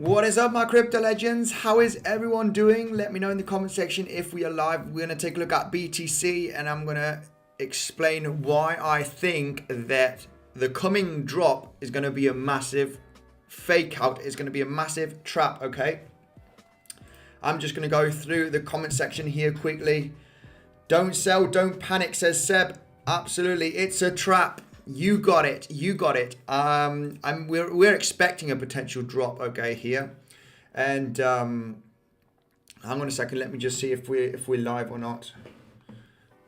What is up, my crypto legends? How is everyone doing? Let me know in the comment section if we are live. We're going to take a look at BTC and I'm going to explain why I think that the coming drop is going to be a massive fake out. It's going to be a massive trap, okay? I'm just going to go through the comment section here quickly. Don't sell, don't panic, says Seb. Absolutely, it's a trap. You got it. You got it. We're expecting a potential drop, okay, here, and hang on a second. Let me just see if we're live or not.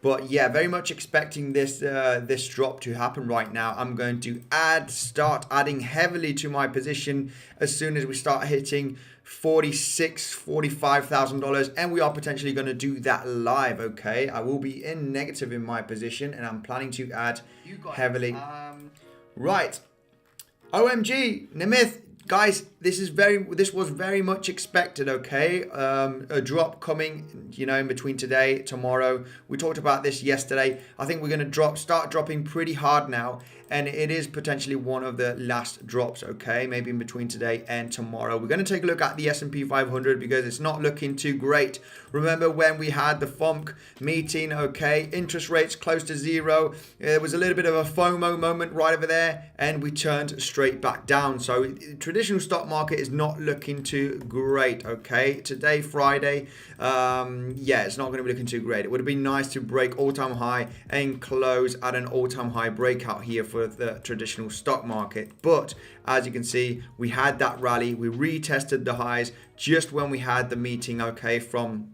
But yeah, very much expecting this this drop to happen right now. I'm going to start adding heavily to my position as soon as we start hitting $45,000, and we are potentially going to do that live. Okay, I will be in negative in my position, and I'm planning to add heavily. Right, OMG, Nemeth. Guys, this was very much expected, okay? A drop coming, you know, in between today, tomorrow. We talked about this yesterday. I think we're going to start dropping pretty hard now, and it is potentially one of the last drops, okay? Maybe in between today and tomorrow. We're going to take a look at the S&P 500 because it's not looking too great. Remember when we had the FOMC meeting, okay? Interest rates close to zero. There was a little bit of a FOMO moment right over there, and we turned straight back down. So traditional stock market is not looking too great, okay? Today, Friday, yeah, it's not going to be looking too great. It would have been nice to break all-time high and close at an all-time high breakout here for the traditional stock market. But as you can see, we had that rally. We retested the highs just when we had the meeting, okay, from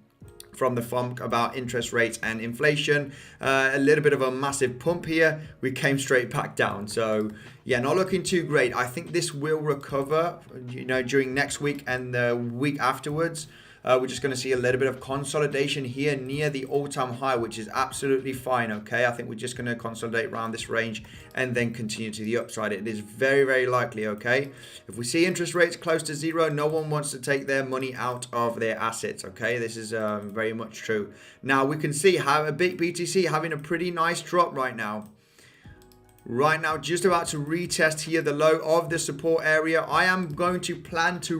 the FOMC about interest rates and inflation. A little bit of a massive pump here. We came straight back down. So yeah, not looking too great. I think this will recover, you know, during next week and the week afterwards. We're just going to see a little bit of consolidation here near the all-time high, which is absolutely fine, okay? I think we're just going to consolidate around this range and then continue to the upside. It is very, very likely, okay? If we see interest rates close to zero, no one wants to take their money out of their assets, okay? This is very much true. Now, we can see how a big BTC having a pretty nice drop right now. Right now, just about to retest here the low of the support area. I am going to plan to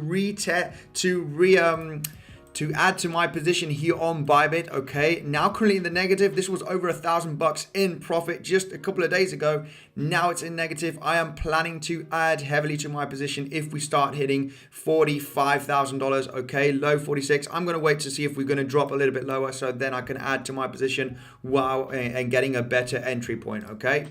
to add to my position here on Bybit, okay? Now currently in the negative. This was over $1,000 in profit just a couple of days ago. Now it's in negative. I am planning to add heavily to my position if we start hitting $45,000, okay? Low 46. I'm going to wait to see if we're going to drop a little bit lower so then I can add to my position while and getting a better entry point, okay?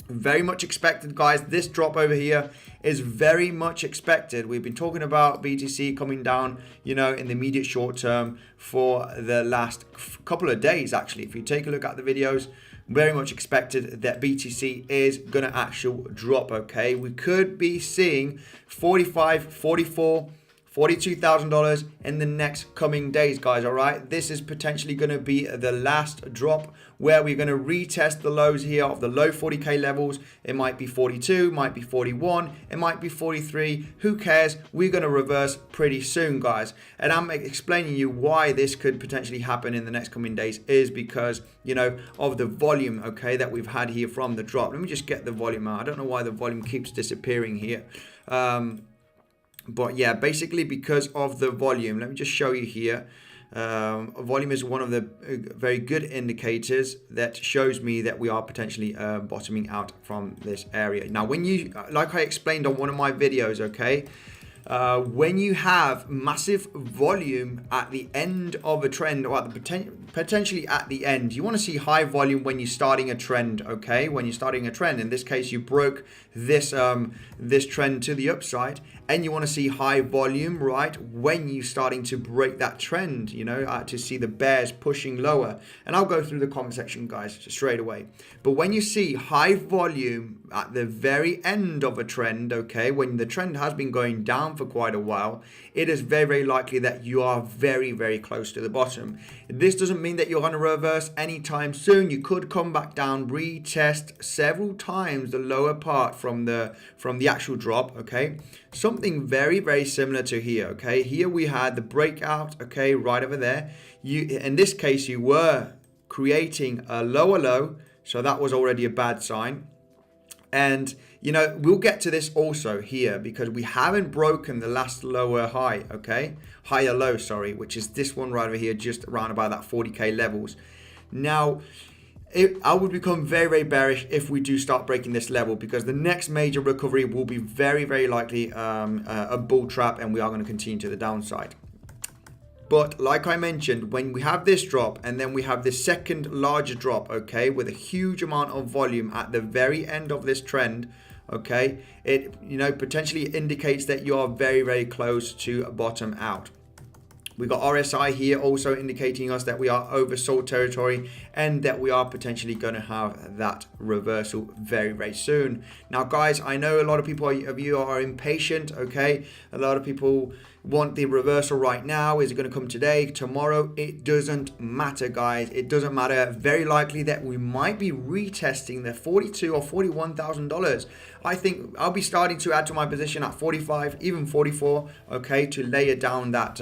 Very much expected, guys. This drop over here is very much expected. We've been talking about BTC coming down, you know, in the immediate short term for the last couple of days, actually. If you take a look at the videos, very much expected that BTC is going to actually drop, okay? We could be seeing $45, $44, $42,000 in the next coming days, guys. All right, this is potentially going to be the last drop where we're going to retest the lows here of the low 40k levels. It might be 42, might be 41, it might be 43. Who cares? We're going to reverse pretty soon, guys. And I'm explaining you why this could potentially happen in the next coming days is because, you know, of the volume, okay, that we've had here from the drop. Let me just get the volume out. I don't know why the volume keeps disappearing here. But yeah, basically because of the volume. Let me just show you here. Volume is one of the very good indicators that shows me that we are potentially bottoming out from this area. Now, when you, like I explained on one of my videos, okay, when you have massive volume at the end of a trend, or at the potentially at the end, you want to see high volume when you're starting a trend, okay? When you're starting a trend, in this case, you broke this this trend to the upside, and you want to see high volume, right? When you're starting to break that trend, you know, to see the bears pushing lower. And I'll go through the comment section, guys, straight away. But when you see high volume at the very end of a trend, okay, when the trend has been going down for quite a while, it is very, very likely that you are very, very close to the bottom. This doesn't mean that you're going to reverse anytime soon. You could come back down, retest several times the lower part from the actual drop, okay? Something very, very similar to here, okay? Here we had the breakout, okay, right over there. In this case, you were creating a lower low, so that was already a bad sign. And you know, we'll get to this also here because we haven't broken the last lower high, okay? Higher low, sorry, which is this one right over here, just around about that 40K levels. Now, I would become very, very bearish if we do start breaking this level, because the next major recovery will be very, very likely a bull trap, and we are going to continue to the downside. But like I mentioned, when we have this drop and then we have this second larger drop, okay, with a huge amount of volume at the very end of this trend, okay, it, you know, potentially indicates that you are very, very close to a bottom out. We got RSI here also indicating us that we are oversold territory and that we are potentially going to have that reversal very, very soon. Now, guys, I know a lot of people of you are impatient, okay? A lot of people want the reversal right now. Is it going to come today, tomorrow? It doesn't matter, guys. It doesn't matter. Very likely that we might be retesting the $42,000 or $41,000. I think I'll be starting to add to my position at 45, even 44, okay, to layer down that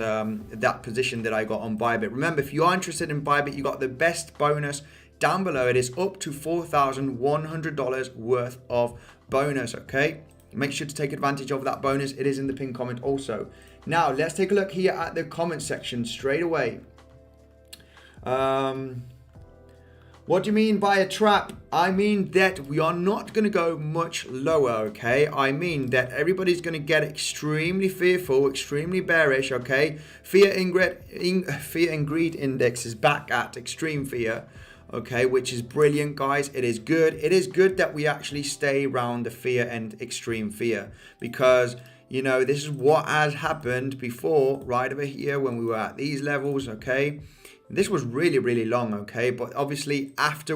that position that I got on Bybit. Remember, if you are interested in Bybit, you got the best bonus down below. It is up to $4,100 worth of bonus, okay? Make sure to take advantage of that bonus. It is in the pinned comment also. Now, let's take a look here at the comment section straight away. What do you mean by a trap? I mean that we are not going to go much lower, okay? I mean that everybody's going to get extremely fearful, extremely bearish, okay? Fear and greed index is back at extreme fear, okay, which is brilliant, guys. It is good. It is good that we actually stay around the fear and extreme fear, because, you know, this is what has happened before, right over here when we were at these levels, okay? This was really, really long, okay? But obviously after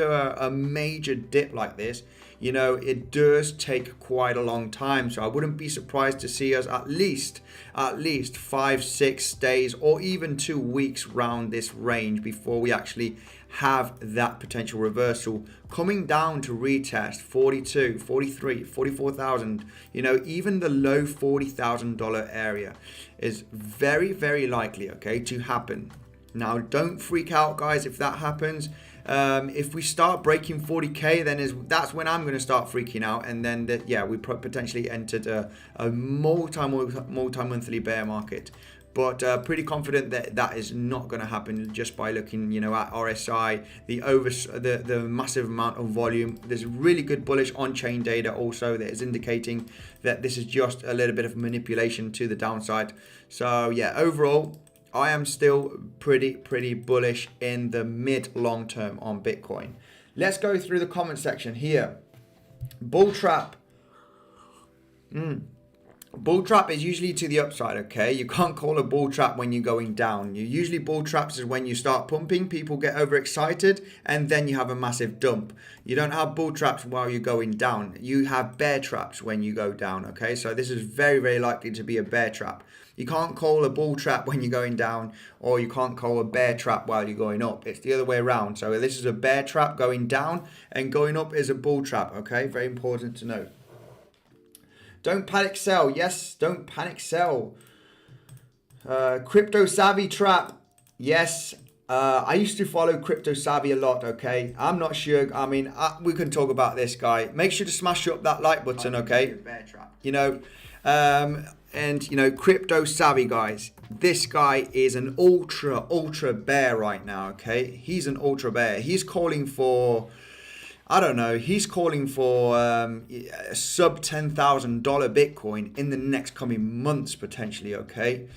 a major dip like this, you know, it does take quite a long time. So I wouldn't be surprised to see us at least 5-6 days or even 2 weeks round this range before we actually have that potential reversal coming down to retest 42, 43, 44,000. You know, even the low $40,000 area is very, very likely, okay, to happen. Now, don't freak out, guys, if that happens. If we start breaking 40K, then that's when I'm going to start freaking out. And then, we potentially entered a multi-monthly bear market. But pretty confident that that is not going to happen just by looking, you know, at RSI, the massive amount of volume. There's really good bullish on-chain data also that is indicating that this is just a little bit of manipulation to the downside. So, yeah, overall, I am still pretty bullish in the mid-long term on Bitcoin. Let's go through the comment section here. Bull trap. Bull trap is usually to the upside, okay? You can't call a bull trap when you're going down. Usually bull traps is when you start pumping, people get overexcited, and then you have a massive dump. You don't have bull traps while you're going down. You have bear traps when you go down, okay? So this is very, very likely to be a bear trap. You can't call a bull trap when you're going down, or you can't call a bear trap while you're going up. It's the other way around. So this is a bear trap going down, and going up is a bull trap, okay? Very important to note. Don't panic sell. Yes, don't panic sell. Crypto savvy trap. Yes. I used to follow Crypto Savvy a lot, okay? I'm not sure. I mean, we can talk about this guy. Make sure to smash up that like button, okay? You know, and, you know, Crypto Savvy, guys. This guy is an ultra bear right now, okay? He's an ultra bear. He's calling for, I don't know, he's calling for sub $10,000 Bitcoin in the next coming months, potentially, okay?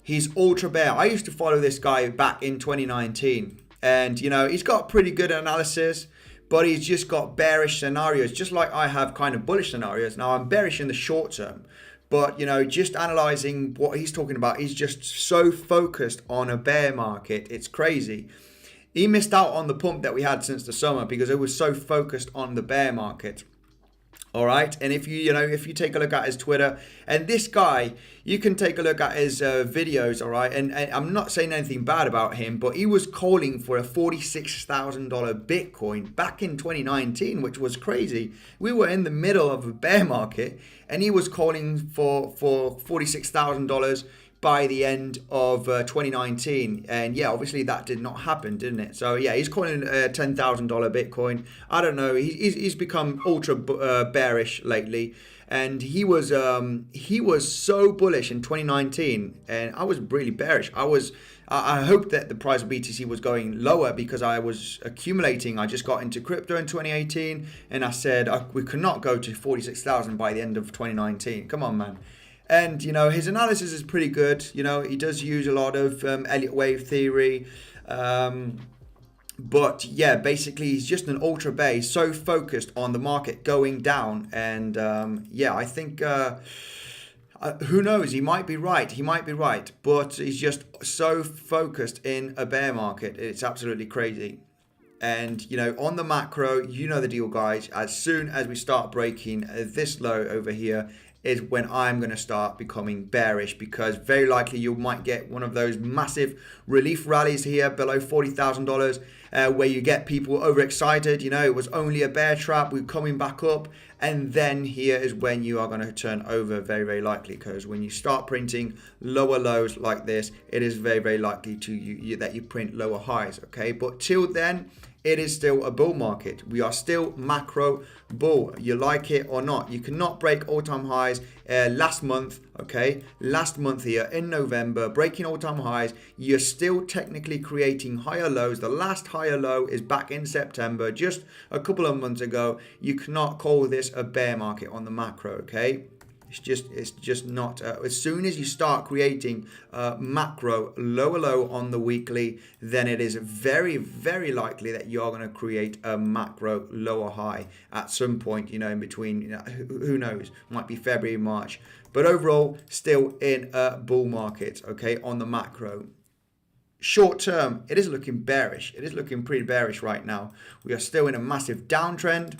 He's ultra bear. I used to follow this guy back in 2019. And, you know, he's got pretty good analysis, but he's just got bearish scenarios, just like I have kind of bullish scenarios. Now, I'm bearish in the short term. But, you know, just analyzing what he's talking about, he's just so focused on a bear market. It's crazy. He missed out on the pump that we had since the summer because it was so focused on the bear market. All right. And if if you take a look at his Twitter, and this guy, you can take a look at his videos. All right. And I'm not saying anything bad about him, but he was calling for a $46,000 Bitcoin back in 2019, which was crazy. We were in the middle of a bear market and he was calling for $46,000 by the end of 2019. And yeah, obviously that did not happen, didn't it? So yeah, he's calling $10,000 Bitcoin. I don't know. He's become ultra bearish lately. And he was so bullish in 2019, and I was really bearish. I hoped that the price of BTC was going lower because I was accumulating. I just got into crypto in 2018, and I said we could not go to 46,000 by the end of 2019. Come on, man. And you know, his analysis is pretty good. You know, he does use a lot of Elliott wave theory. But yeah, basically he's just an ultra bear. He's so focused on the market going down, and yeah, I think who knows? He might be right. He might be right, but he's just so focused in a bear market. It's absolutely crazy. And you know, on the macro, you know the deal, guys. As soon as we start breaking this low over here, is when I'm going to start becoming bearish, because very likely you might get one of those massive relief rallies here below $40,000 where you get people overexcited. You know, it was only a bear trap, we're coming back up, and then here is when you are going to turn over very, very likely, because when you start printing lower lows like this, it is very, very likely that you print lower highs. Okay, but till then, it is still a bull market. We are still macro bull. You like it or not. You cannot break all-time highs. Last month, okay, last month here in November, breaking all-time highs, you're still technically creating higher lows. The last higher low is back in September, just a couple of months ago. You cannot call this a bear market on the macro, okay? It's just not. As soon as you start creating macro lower low on the weekly, then it is very, very likely that you are going to create a macro lower high at some point, you know, in between. You know, who knows? Might be February, March. But overall, still in a bull market, okay, on the macro. Short term, it is looking bearish. It is looking pretty bearish right now. We are still in a massive downtrend.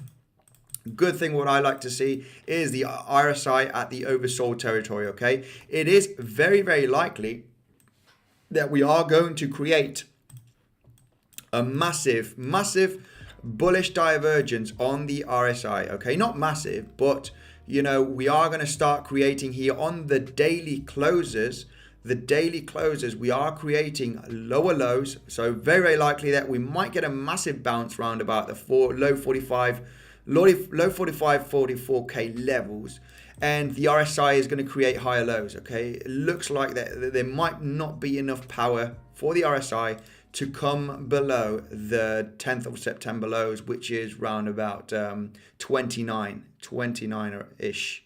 Good thing, what I like to see is the RSI at the oversold territory, okay? It is very, very likely that we are going to create a massive, massive bullish divergence on the RSI, okay? Not massive, but, you know, we are going to start creating here on the daily closes. The daily closes, we are creating lower lows, so very, very likely that we might get a massive bounce round about the low 44k levels, and the RSI is going to create higher lows. Okay, it looks like that there might not be enough power for the RSI to come below the 10th of September lows, which is round about 29-ish.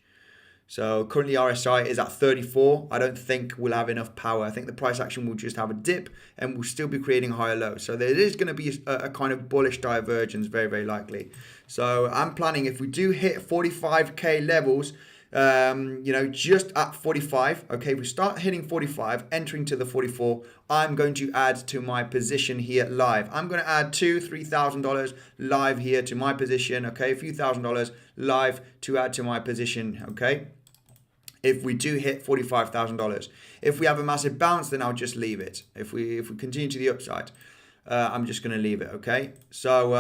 So currently RSI is at 34. I don't think we'll have enough power. I think the price action will just have a dip and we'll still be creating higher lows. So there is going to be a kind of bullish divergence, very, very likely. So I'm planning, if we do hit 45k levels, you know, just at 45, okay, we start hitting 45, entering to the 44, I'm going to add to my position here live. I'm going to add $2,000-$3,000 live here to my position, okay, a few $1,000s live to add to my position, okay, if we do hit $45,000. If we have a massive bounce, then I'll just leave it. If we continue to the upside, I'm just going to leave it, okay? So,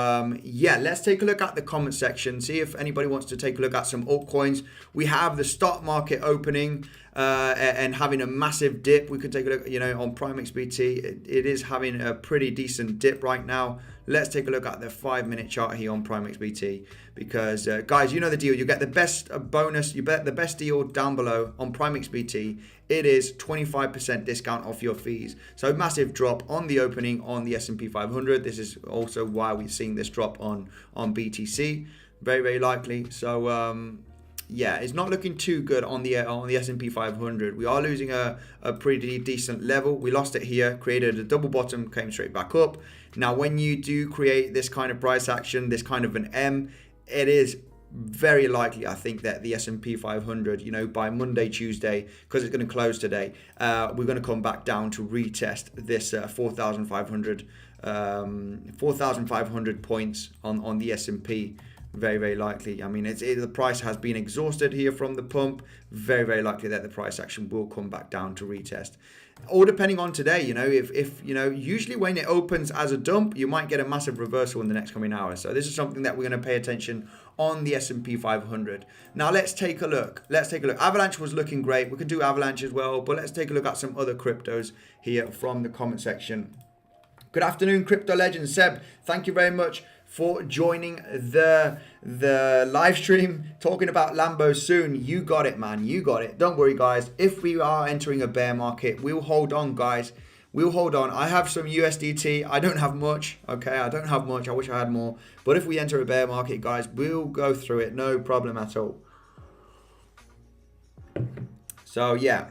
yeah, let's take a look at the comment section, see if anybody wants to take a look at some altcoins. We have the stock market opening and having a massive dip. We could take a look, you know, on PrimeXBT. It is having a pretty decent dip right now. Let's take a look at the 5-minute chart here on PrimeXBT, because, guys, you know the deal. You get the best bonus. You bet the best deal down below on PrimeXBT. It is 25% discount off your fees. So massive drop on the opening on the S&P 500. This is also why we've seen this drop on BTC. Very, very likely. So yeah, it's not looking too good on the S&P 500. We are losing a pretty decent level. We lost it here, created a double bottom, came straight back up. Now, when you do create this kind of price action, this kind of an M, it is very likely, I think, that the S&P 500, you know, by Monday, Tuesday, because it's going to close today, we're going to come back down to retest this 4,500 points on the S&P. Very, very likely. I mean, the price has been exhausted here from the pump. Very, very likely that the price action will come back down to retest. All depending on today, if usually when it opens as a dump, you might get a massive reversal in the next coming hour. So this is something that we're going to pay attention on the S&P 500. Now let's take a look. Avalanche was looking great. We can do Avalanche as well, but let's take a look at some other cryptos here from the comment section. Good afternoon, Crypto Legend. Seb, thank you very much for joining the live stream, talking about Lambos soon. You got it, man. You got it. Don't worry, guys. If we are entering a bear market, we'll hold on, guys. We'll hold on. I have some USDT. I don't have much. Okay, I don't have much. I wish I had more. But if we enter a bear market, guys, we'll go through it. No problem at all. So, yeah.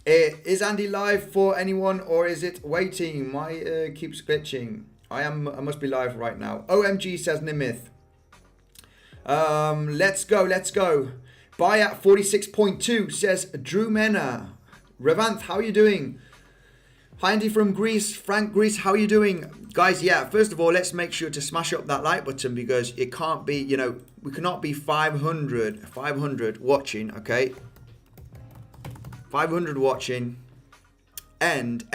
Is Andy live for anyone, or is it waiting? My keeps glitching. I must be live right now. OMG, says Nimith. Let's go. Buy at 46.2, says Drew Mena. Revanth, how are you doing? Hi, Andy from Greece. Frank Greece, how are you doing? Guys, yeah, first of all, let's make sure to smash up that like button, because it can't be, we cannot be 500 watching, okay? 500 watching and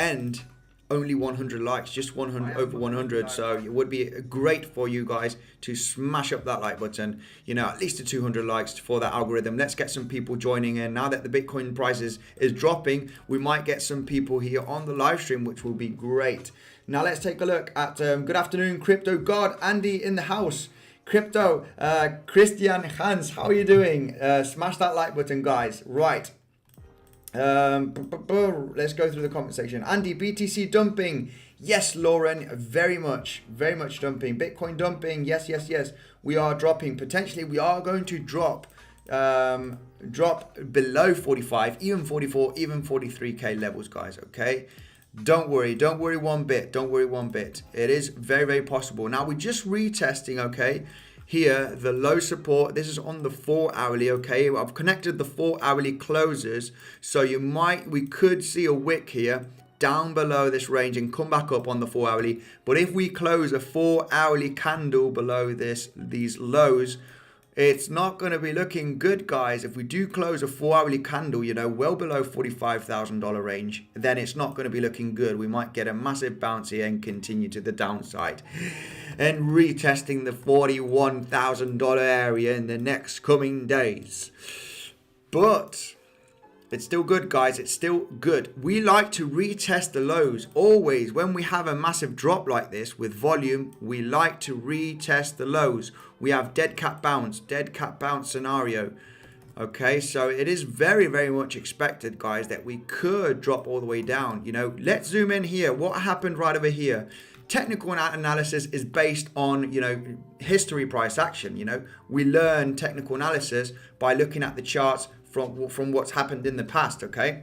only 100 likes, just 100 over 100. So it would be great for you guys to smash up that like button, at least to 200 likes for that algorithm. Let's get some people joining in. Now that the Bitcoin prices is dropping, we might get some people here on the live stream, which will be great. Now let's take a look at good afternoon, Crypto God, Andy in the house. Crypto Christian Hans, how are you doing? Smash that like button, guys. Right. Let's go through the comment section. Andy, BTC dumping. Yes, Lauren, very much dumping. Bitcoin dumping. Yes. We are dropping. Potentially, we are going to drop below 45, even 44, even 43k levels, guys. Okay. Don't worry one bit. It is very, very possible. Now we're just retesting, okay? Here, the low support, this is on the 4 hourly, okay? I've connected the 4 hourly closes, so we could see a wick here down below this range and come back up on the 4 hourly. But if we close a 4 hourly candle below these lows, it's not going to be looking good, guys. If we do close a 4 hourly candle, well below $45,000 range, then it's not going to be looking good. We might get a massive bounce here and continue to the downside and retesting the $41,000 area in the next coming days. But it's still good, guys. It's still good. We like to retest the lows. Always, when we have a massive drop like this with volume, we like to retest the lows. We have dead cat bounce scenario. Okay, so it is very, very much expected, guys, that we could drop all the way down. Let's zoom in here. What happened right over here? Technical analysis is based on, history price action. We learn technical analysis by looking at the charts from what's happened in the past, okay?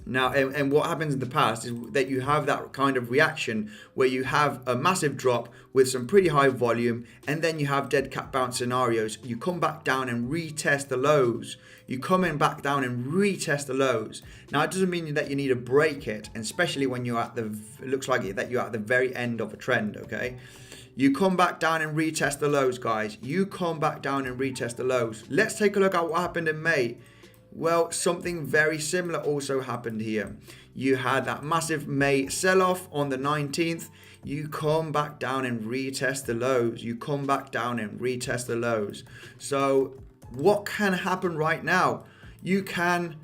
Now, and what happens in the past is that you have that kind of reaction where you have a massive drop with some pretty high volume, and then you have dead cat bounce scenarios. You come back down and retest the lows. You come in back down and retest the lows. Now, it doesn't mean that you need to break it, and especially when you're at it looks like that you're at the very end of a trend, okay? You come back down and retest the lows, guys. You come back down and retest the lows. Let's take a look at what happened in May. Well, something very similar also happened here. You had that massive May sell-off on the 19th. You come back down and retest the lows. You come back down and retest the lows. So what can happen right now? You can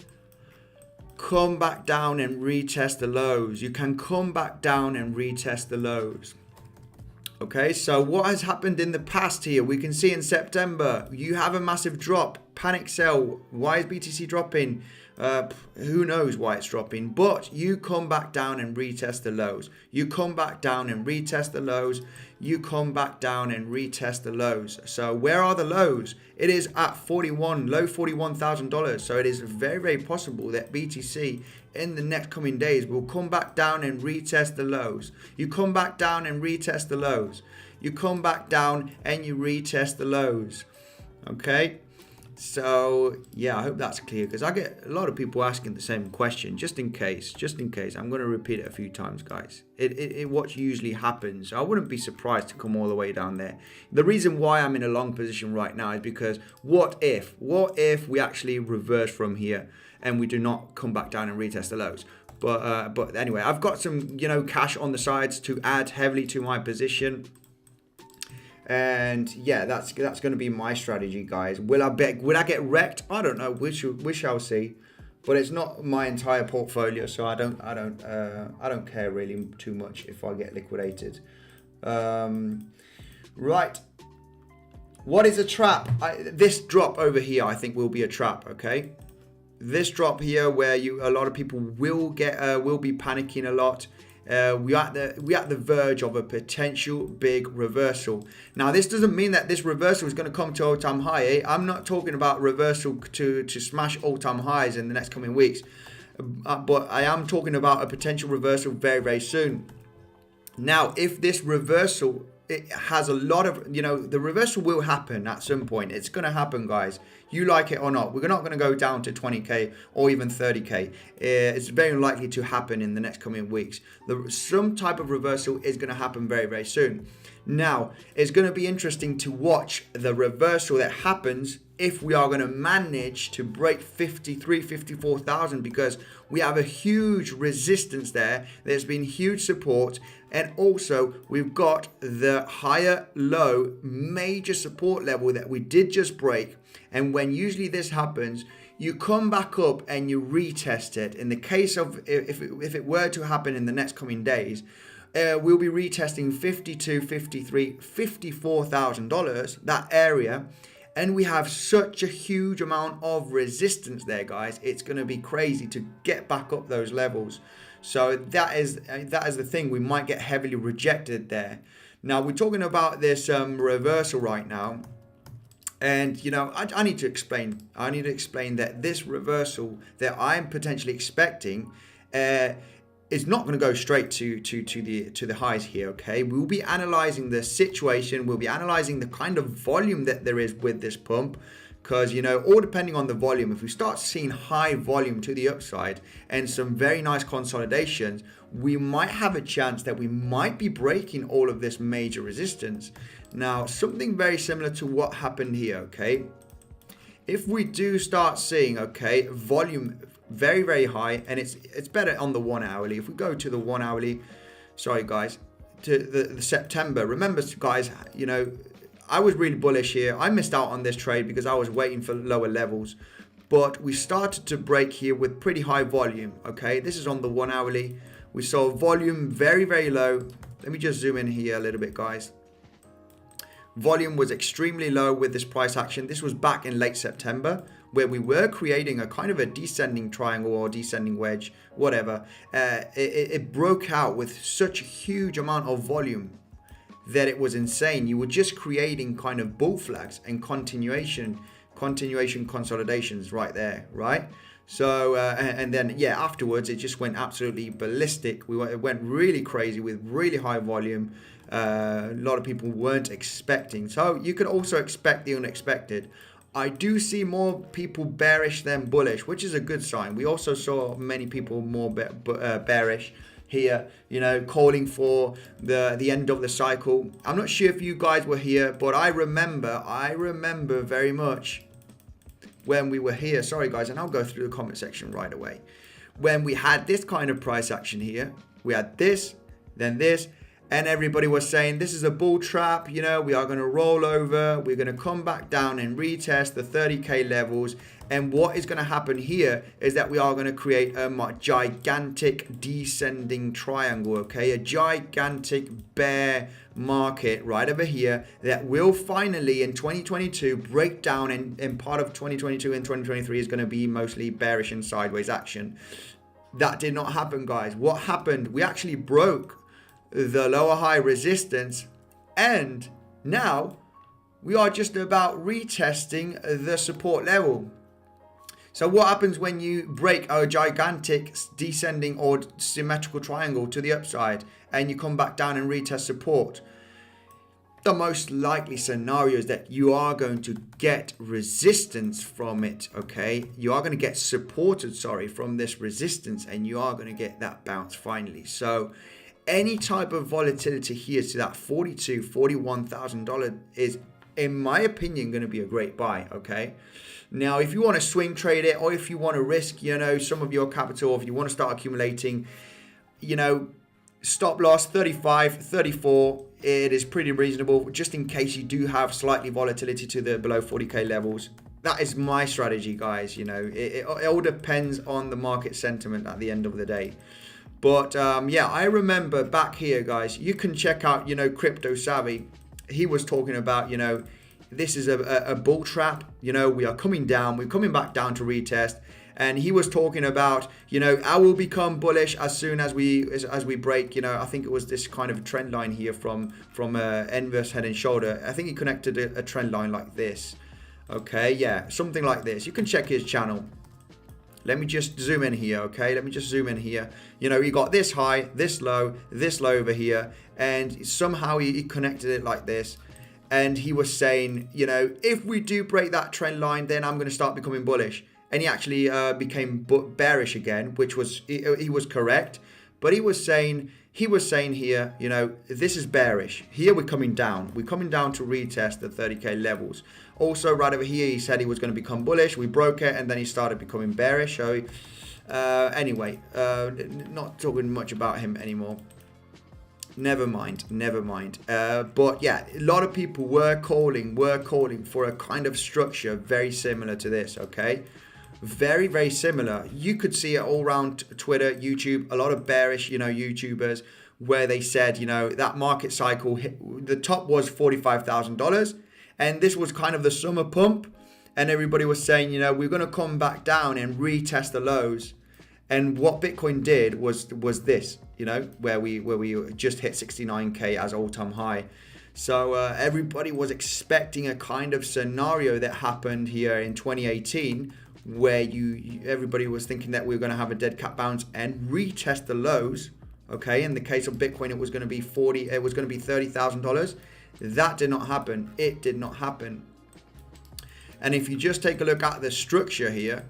come back down and retest the lows. You can come back down and retest the lows. Okay, so what has happened in the past here? We can see in September, you have a massive drop, panic sell. Why is BTC dropping? Who knows why it's dropping, but you come back down and retest the lows. You come back down and retest the lows. You come back down and retest the lows. So where are the lows? It is at low $41,000. So it is very, very possible that BTC in the next coming days will come back down and retest the lows. You come back down and retest the lows. You come back down and you retest the lows. Okay. So yeah, I hope that's clear, because I get a lot of people asking the same question. Just in case, I'm going to repeat it a few times, guys. What usually happens, I wouldn't be surprised to come all the way down there. The reason why I'm in a long position right now is because what if we actually reverse from here and we do not come back down and retest the lows? But anyway, I've got some, you know, cash on the sides to add heavily to my position. And yeah, that's going to be my strategy, guys. Will I get wrecked? I don't know. We shall see. But it's not my entire portfolio, so I don't care really too much if I get liquidated. Right. What is a trap? This drop over here, I think, will be a trap. Okay. This drop here, where a lot of people will be panicking a lot. We're at the verge of a potential big reversal. Now, this doesn't mean that this reversal is going to come to all-time high. I'm not talking about reversal to smash all-time highs in the next coming weeks, but I am talking about a potential reversal very, very soon. Now, if this reversal, it has a lot of, you know, the reversal will happen at some point. It's going to happen, guys. You like it or not. We're not going to go down to 20k or even 30k. It's very likely to happen in the next coming weeks. Some type of reversal is going to happen very, very soon. Now, it's going to be interesting to watch the reversal that happens if we are going to manage to break 54,000, because we have a huge resistance there. There's been huge support. And also, we've got the higher low major support level that we did just break. And when usually this happens, you come back up and you retest it. In the case of, if it were to happen in the next coming days, we'll be retesting $52,000, $53,000, $54,000, that area. And we have such a huge amount of resistance there, guys. It's going to be crazy to get back up those levels. So that is the thing. We might get heavily rejected there. Now, we're talking about this reversal right now. And, you know, I need to explain. I need to explain that this reversal that I'm potentially expecting is not going to go straight to the highs here, okay? We'll be analyzing the situation. We'll be analyzing the kind of volume that there is with this pump. Because, you know, all depending on the volume, if we start seeing high volume to the upside and some very nice consolidations, we might have a chance that we might be breaking all of this major resistance. Now, something very similar to what happened here, okay? If we do start seeing, okay, volume very, very high, and it's better on the 1 hourly. If we go to the 1 hourly, sorry guys, to the September, remember guys, you know, I was really bullish here. I missed out on this trade because I was waiting for lower levels. But we started to break here with pretty high volume, okay? This is on the 1 hourly. We saw volume very, very low. Let me just zoom in here a little bit, guys. Volume was extremely low with this price action. This was back in late September, where we were creating a kind of a descending triangle or descending wedge, whatever. It broke out with such a huge amount of volume that it was insane. You were just creating kind of bull flags and continuation consolidations right there, right? So and then yeah, afterwards it just went absolutely ballistic. It went really crazy with really high volume. A lot of people weren't expecting. So you can also expect the unexpected. I do see more people bearish than bullish, which is a good sign. We also saw many people more bearish here, you know, calling for the end of the cycle. I'm not sure if you guys were here, but I remember very much when we were here. Sorry guys, and I'll go through the comment section right away. When we had this kind of price action here, we had this, then this, and everybody was saying this is a bull trap, you know, we are going to roll over, we're going to come back down and retest the 30k levels. And what is going to happen here is that we are going to create a gigantic descending triangle, okay? A gigantic bear market right over here that will finally in 2022 break down, and part of 2022 and 2023 is going to be mostly bearish and sideways action. That did not happen, guys. What happened? We actually broke the lower high resistance, and now we are just about retesting the support level. So what happens when you break a gigantic descending or symmetrical triangle to the upside and you come back down and retest support? the most likely scenario is that you are going to get resistance from it, okay? You are going to get supported, from this resistance, and you are going to get that bounce finally. So any type of volatility here to that $42,000, $41,000 is, in my opinion, going to be a great buy, okay? Now, if you want to swing trade it, or if you want to risk, you know, some of your capital, if you want to start accumulating, you know, stop loss 35, 34, it is pretty reasonable, just in case you do have slightly volatility to the below 40k levels. That is my strategy, guys. You know, it all depends on the market sentiment at the end of the day. But yeah, I remember back here, guys, you can check out, you know, Crypto Savvy. He was talking about, you know, this is a bull trap. You know, we are coming down, we're coming back down to retest. And he was talking about, you know, I will become bullish as soon as we break, you know, I think it was this kind of trend line here from inverse head and shoulder. I think he connected a trend line like this. Okay, yeah, something like this. You can check his channel. Let me just zoom in here, okay? Let me just zoom in here. You know, he got this high, this low over here, and somehow he connected it like this. And he was saying, you know, if we do break that trend line, then I'm going to start becoming bullish. And he actually became bearish again, which was, he was correct. But he was saying here, you know, this is bearish. Here we're coming down. We're coming down to retest the 30k levels. Also, right over here, he said he was going to become bullish. We broke it, and then he started becoming bearish. So anyway, not talking much about him anymore. Never mind. But yeah, a lot of people were calling for a kind of structure very similar to this, okay? Very, very similar. You could see it all around Twitter, YouTube, a lot of bearish, you know, YouTubers, where they said, you know, that market cycle hit, the top was $45,000, and this was kind of the summer pump, and everybody was saying, you know, we're going to come back down and retest the lows. And what Bitcoin did was this, you know, where we just hit 69k as all-time high. So everybody was expecting a kind of scenario that happened here in 2018, where everybody was thinking that we were going to have a dead cat bounce and retest the lows. Okay, in the case of Bitcoin, it was going to be $30,000. That did not happen. It did not happen. And if you just take a look at the structure here,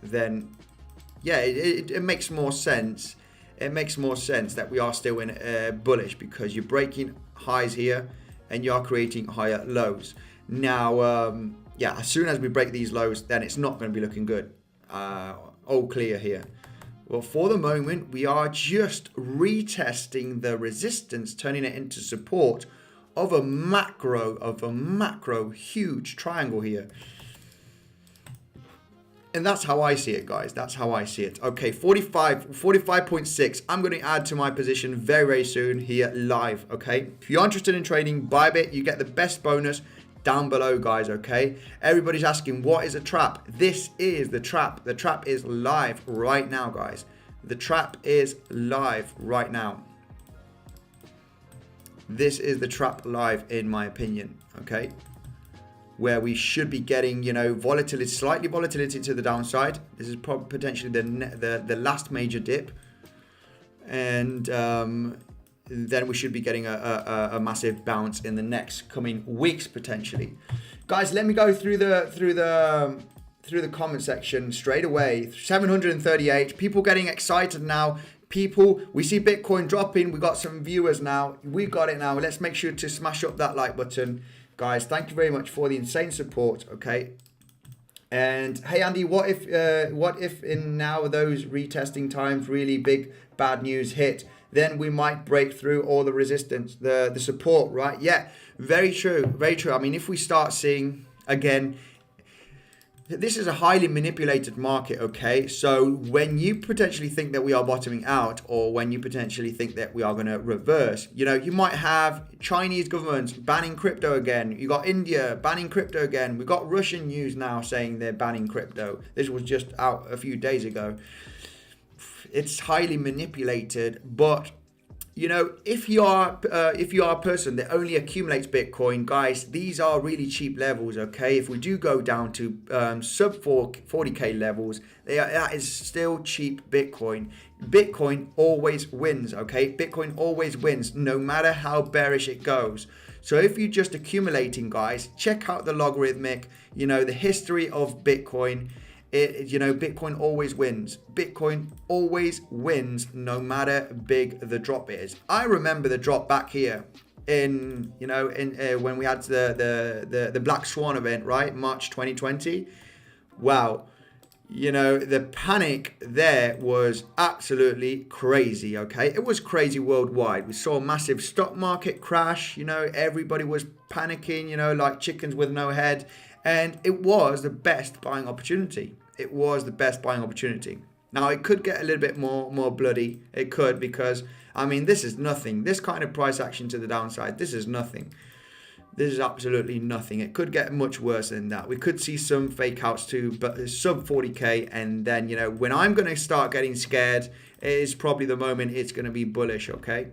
then yeah, it makes more sense. It makes more sense that we are still in bullish, because you're breaking highs here and you are creating higher lows. Now, yeah, as soon as we break these lows, then it's not going to be looking good. All clear here. Well, for the moment, we are just retesting the resistance, turning it into support of a macro huge triangle here. And that's how I see it, guys. That's how I see it. Okay, 45.6. I'm going to add to my position very, very soon here live, okay? If you're interested in trading Bybit, you get the best bonus down below, guys, okay? Everybody's asking, what is a trap? This is the trap. The trap is live right now, guys. The trap is live right now. This is the trap live, in my opinion, okay? Where we should be getting, you know, volatility, slightly volatility to the downside. This is probably potentially the last major dip, and then we should be getting a massive bounce in the next coming weeks potentially. Guys, let me go through the comment section straight away. 738 people getting excited now. People, we see Bitcoin dropping. We got some viewers now. We got it now. Let's make sure to smash up that like button. Guys, thank you very much for the insane support, okay? And hey, Andy, what if in now those retesting times really big bad news hit, then we might break through all the resistance, the support, right? Yeah, very true, very true. I mean, if we start seeing, again, this is a highly manipulated market, okay? So when you potentially think that we are bottoming out, or when you potentially think that we are going to reverse, you know, you might have Chinese governments banning crypto again. You got India banning crypto again. We got Russian news now saying they're banning crypto. This was just out a few days ago. It's highly manipulated, but you know, if you are a person that only accumulates Bitcoin, guys, these are really cheap levels, okay? If we do go down to sub 40k levels, that is still cheap Bitcoin. Bitcoin always wins, okay? Bitcoin always wins, no matter how bearish it goes. So if you're just accumulating, guys, check out the logarithmic, you know, the history of Bitcoin. You know, Bitcoin always wins. Bitcoin always wins, no matter big the drop is. I remember the drop back here in, you know, when we had the Black Swan event, right? March 2020. Wow. You know, the panic there was absolutely crazy, okay? It was crazy worldwide. We saw a massive stock market crash. You know, everybody was panicking, you know, like chickens with no head. And it was the best buying opportunity. It was the best buying opportunity. Now, it could get a little bit more bloody. It could, because, I mean, this is nothing. This kind of price action to the downside, this is nothing. This is absolutely nothing. It could get much worse than that. We could see some fake outs too, but sub 40k. And then, you know, when I'm going to start getting scared, it is probably the moment it's going to be bullish, okay?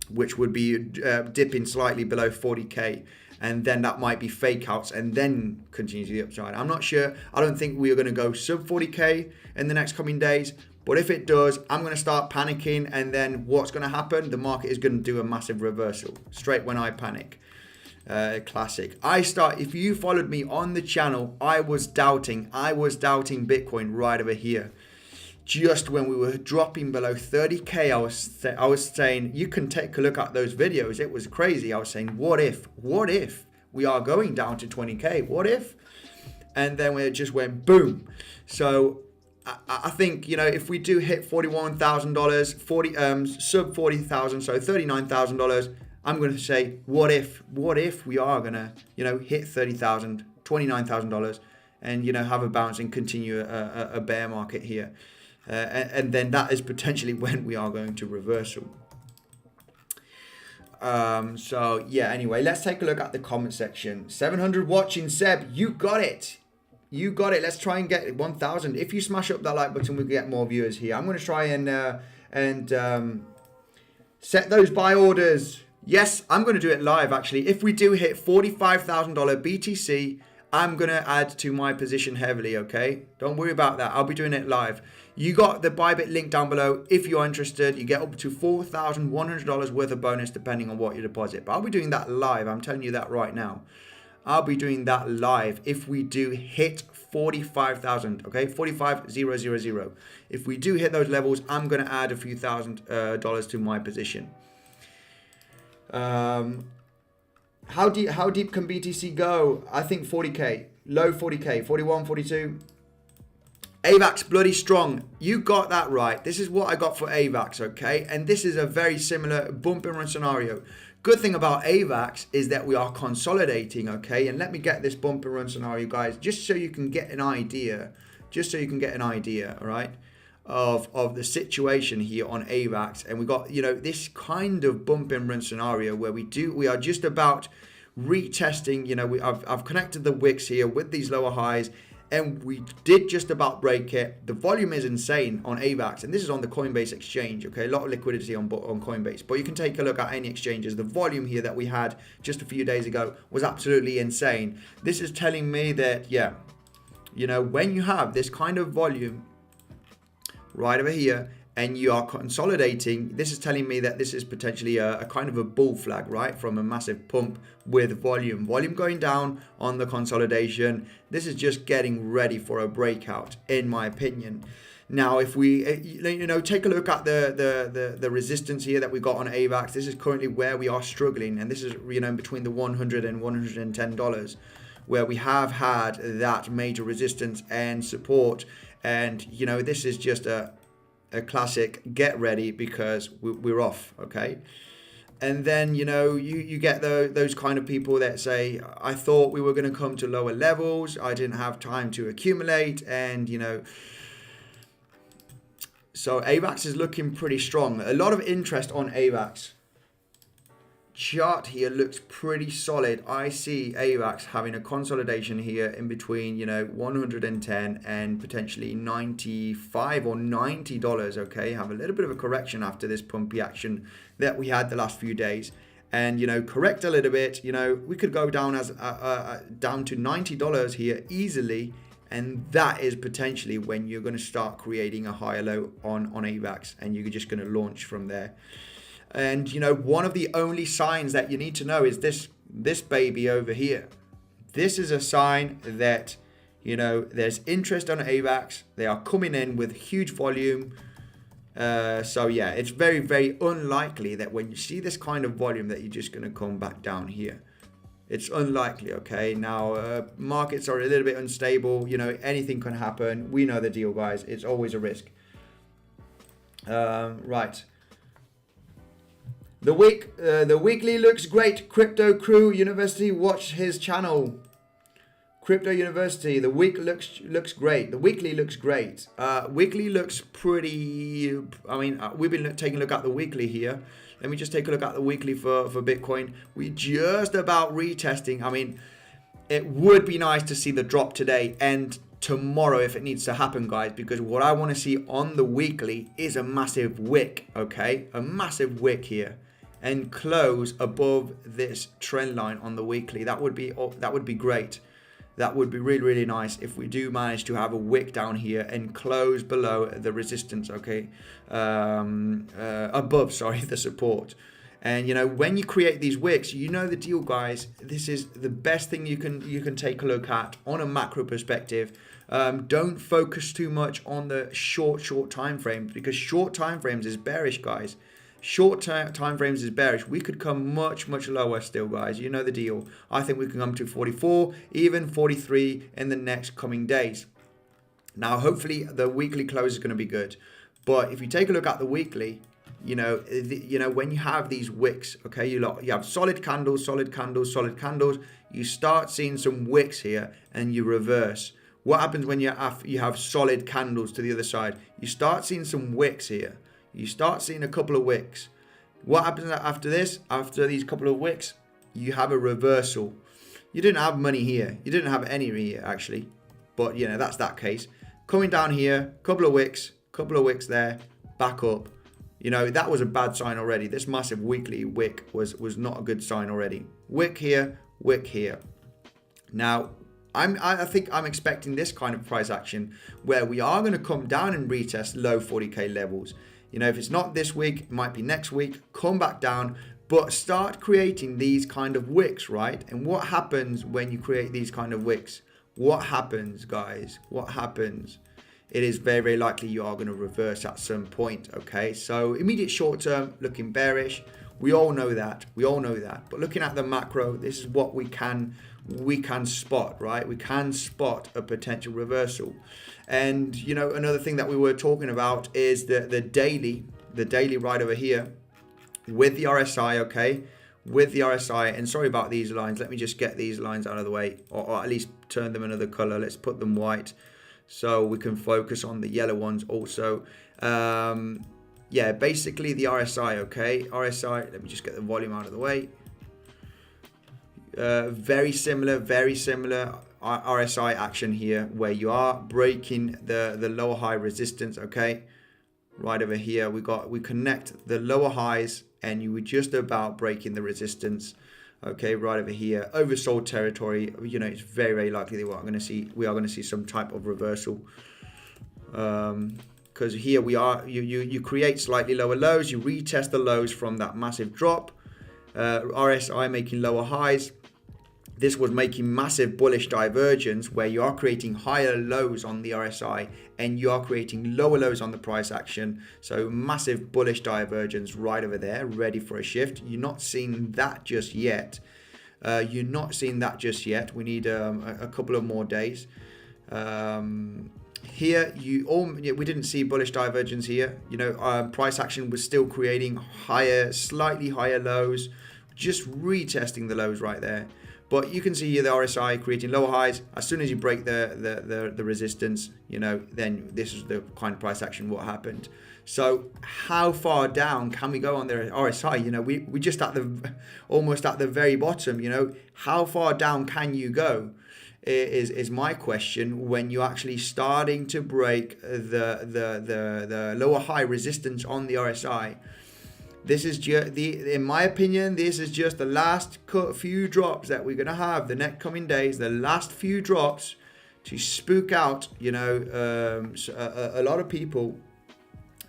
Which would be dipping slightly below 40k. And then that might be fake outs and then continue to the upside. I'm not sure. I don't think we are going to go sub 40k in the next coming days. But if it does, I'm going to start panicking. And then what's going to happen? The market is going to do a massive reversal straight when I panic. Classic. If you followed me on the channel, I was doubting Bitcoin right over here. Just when we were dropping below 30k, I was saying, you can take a look at those videos. It was crazy. I was saying, what if we are going down to 20k? What if? And then it just went boom. So I think, you know, if we do hit $41,000, sub 40,000, so $39,000, I'm going to say, what if we are going to, you know, hit $30,000, $29,000 and, you know, have a bounce and continue a bear market here. And then that is potentially when we are going to reversal. So yeah, anyway, let's take a look at the comment section. 700 watching. Seb, you got it. You got it. Let's try and get 1,000. If you smash up that like button, we get more viewers here. I'm going to try and set those buy orders. Yes, I'm going to do it live, actually. If we do hit $45,000 BTC, I'm going to add to my position heavily, okay? Don't worry about that. I'll be doing it live. You got the Bybit link down below. If you're interested, you get up to $4,100 worth of bonus depending on what you deposit. But I'll be doing that live. I'm telling you that right now. I'll be doing that live if we do hit 45,000, okay? 45,000. If we do hit those levels, I'm going to add a few $1,000 to my position. How deep can BTC go? I think 40k, low 40k, 41, 42. Avax bloody strong. You got that right. This is what I got for Avax, okay? And this is a very similar bump and run scenario. Good thing about Avax is that we are consolidating, okay? And let me get this bump and run scenario, guys, just so you can get an idea. All right? Of the situation here on Avax. And we got, you know, this kind of bump and run scenario where we are just about retesting, you know, I've connected the wicks here with these lower highs, and we did just about break it. The volume is insane on Avax, and this is on the Coinbase exchange, okay? A lot of liquidity on Coinbase, but you can take a look at any exchanges. The volume here that we had just a few days ago was absolutely insane. This is telling me that, yeah, you know, when you have this kind of volume right over here and you are consolidating, this is telling me that this is potentially a kind of a bull flag, right? From a massive pump with volume going down on the consolidation. This is just getting ready for a breakout, in my opinion. Now, if we, you know, take a look at the resistance here that we got on Avax, this is currently where we are struggling. And this is, you know, between the $100 and $110, where we have had that major resistance and support. And, you know, this is just a classic get ready because we're off, okay? And then, you know, you get those kind of people that say, I thought we were going to come to lower levels. I didn't have time to accumulate. And, you know, so Avax is looking pretty strong. A lot of interest on Avax. chart here looks pretty solid. I see Avax having a consolidation here in between, you know, 110 and potentially 95 or $90. Okay, have a little bit of a correction after this pumpy action that we had the last few days, and you know, correct a little bit. You know, we could go down as down to $90 here easily, and that is potentially when you're going to start creating a higher low on Avax, and you're just going to launch from there. And you know, one of the only signs that you need to know is this baby over here. This is a sign that, you know, there's interest on Avax. They are coming in with huge volume. So yeah, it's very, very unlikely that when you see this kind of volume that you're just going to come back down here. It's unlikely, okay? Now, markets are a little bit unstable. You know, anything can happen. We know the deal, guys. It's always a risk. Right. The weekly looks great. Crypto Crew University, watch his channel. Crypto University, the week looks great. The weekly looks great. Weekly looks pretty. I mean, we've been taking a look at the weekly here. Let me just take a look at the weekly for Bitcoin. We just about retesting. I mean, it would be nice to see the drop today and tomorrow if it needs to happen, guys, because what I want to see on the weekly is a massive wick, okay? A massive wick here and close above this trend line on the weekly. That would be great. That would be really, really nice if we do manage to have a wick down here and close below the resistance, okay? Above, sorry, the support. And you know, when you create these wicks, you know the deal, guys. This is the best thing you can take a look at on a macro perspective. Don't focus too much on the short time frames, because short time frames is bearish, guys. Short time frames is bearish. We could come much lower still, guys. You know the deal. I think we can come to 44, even 43 in the next coming days. Now, hopefully the weekly close is going to be good. But if you take a look at the weekly, you know, when you have these wicks, okay, you have solid candles, you start seeing some wicks here and you reverse. What happens when you have solid candles to the other side? You start seeing some wicks here. You start seeing a couple of wicks. What happens after this? After these couple of wicks, you have a reversal. You didn't have money here. You didn't have any here, actually. But, you know, that's that case. Coming down here, couple of wicks there, back up. You know, that was a bad sign already. This massive weekly wick was not a good sign already. Wick here, wick here. Now, I think I'm expecting this kind of price action where we are going to come down and retest low 40k levels. You know, if it's not this week, it might be next week, come back down, but start creating these kind of wicks, right? And what happens when you create these kind of wicks? What happens, guys? What happens? It is very, very likely you are going to reverse at some point, okay? So immediate short term looking bearish. We all know that. But looking at the macro, this is what we can spot, right? We can spot a potential reversal. And you know, another thing that we were talking about is the daily right over here with the RSI, okay? With the RSI, and sorry about these lines. Let me just get these lines out of the way, or at least turn them another color. Let's put them white so we can focus on the yellow ones also. Yeah, basically the RSI, okay? RSI, let me just get the volume out of the way. Very similar RSI action here, where you are breaking the lower high resistance, okay? Right over here, we connect the lower highs, and you were just about breaking the resistance, okay? Right over here, oversold territory. You know, it's very, very likely that we are going to see some type of reversal. Because here we are, you create slightly lower lows, you retest the lows from that massive drop. RSI making lower highs. This was making massive bullish divergence, where you are creating higher lows on the RSI and you are creating lower lows on the price action. So massive bullish divergence right over there, ready for a shift. You're not seeing that just yet. We need a couple of more days. Here, we didn't see bullish divergence here. You know, price action was still creating slightly higher lows, just retesting the lows right there. But you can see here the RSI creating lower highs. As soon as you break the resistance, you know, then this is the kind of price action what happened. So how far down can we go on the RSI? You know, we just at the almost at the very bottom. You know, how far down can you go? Is my question when you're actually starting to break the lower high resistance on the RSI. This is just in my opinion, this is just the last few drops that we're gonna have the next coming days. The last few drops to spook out, you know, a lot of people,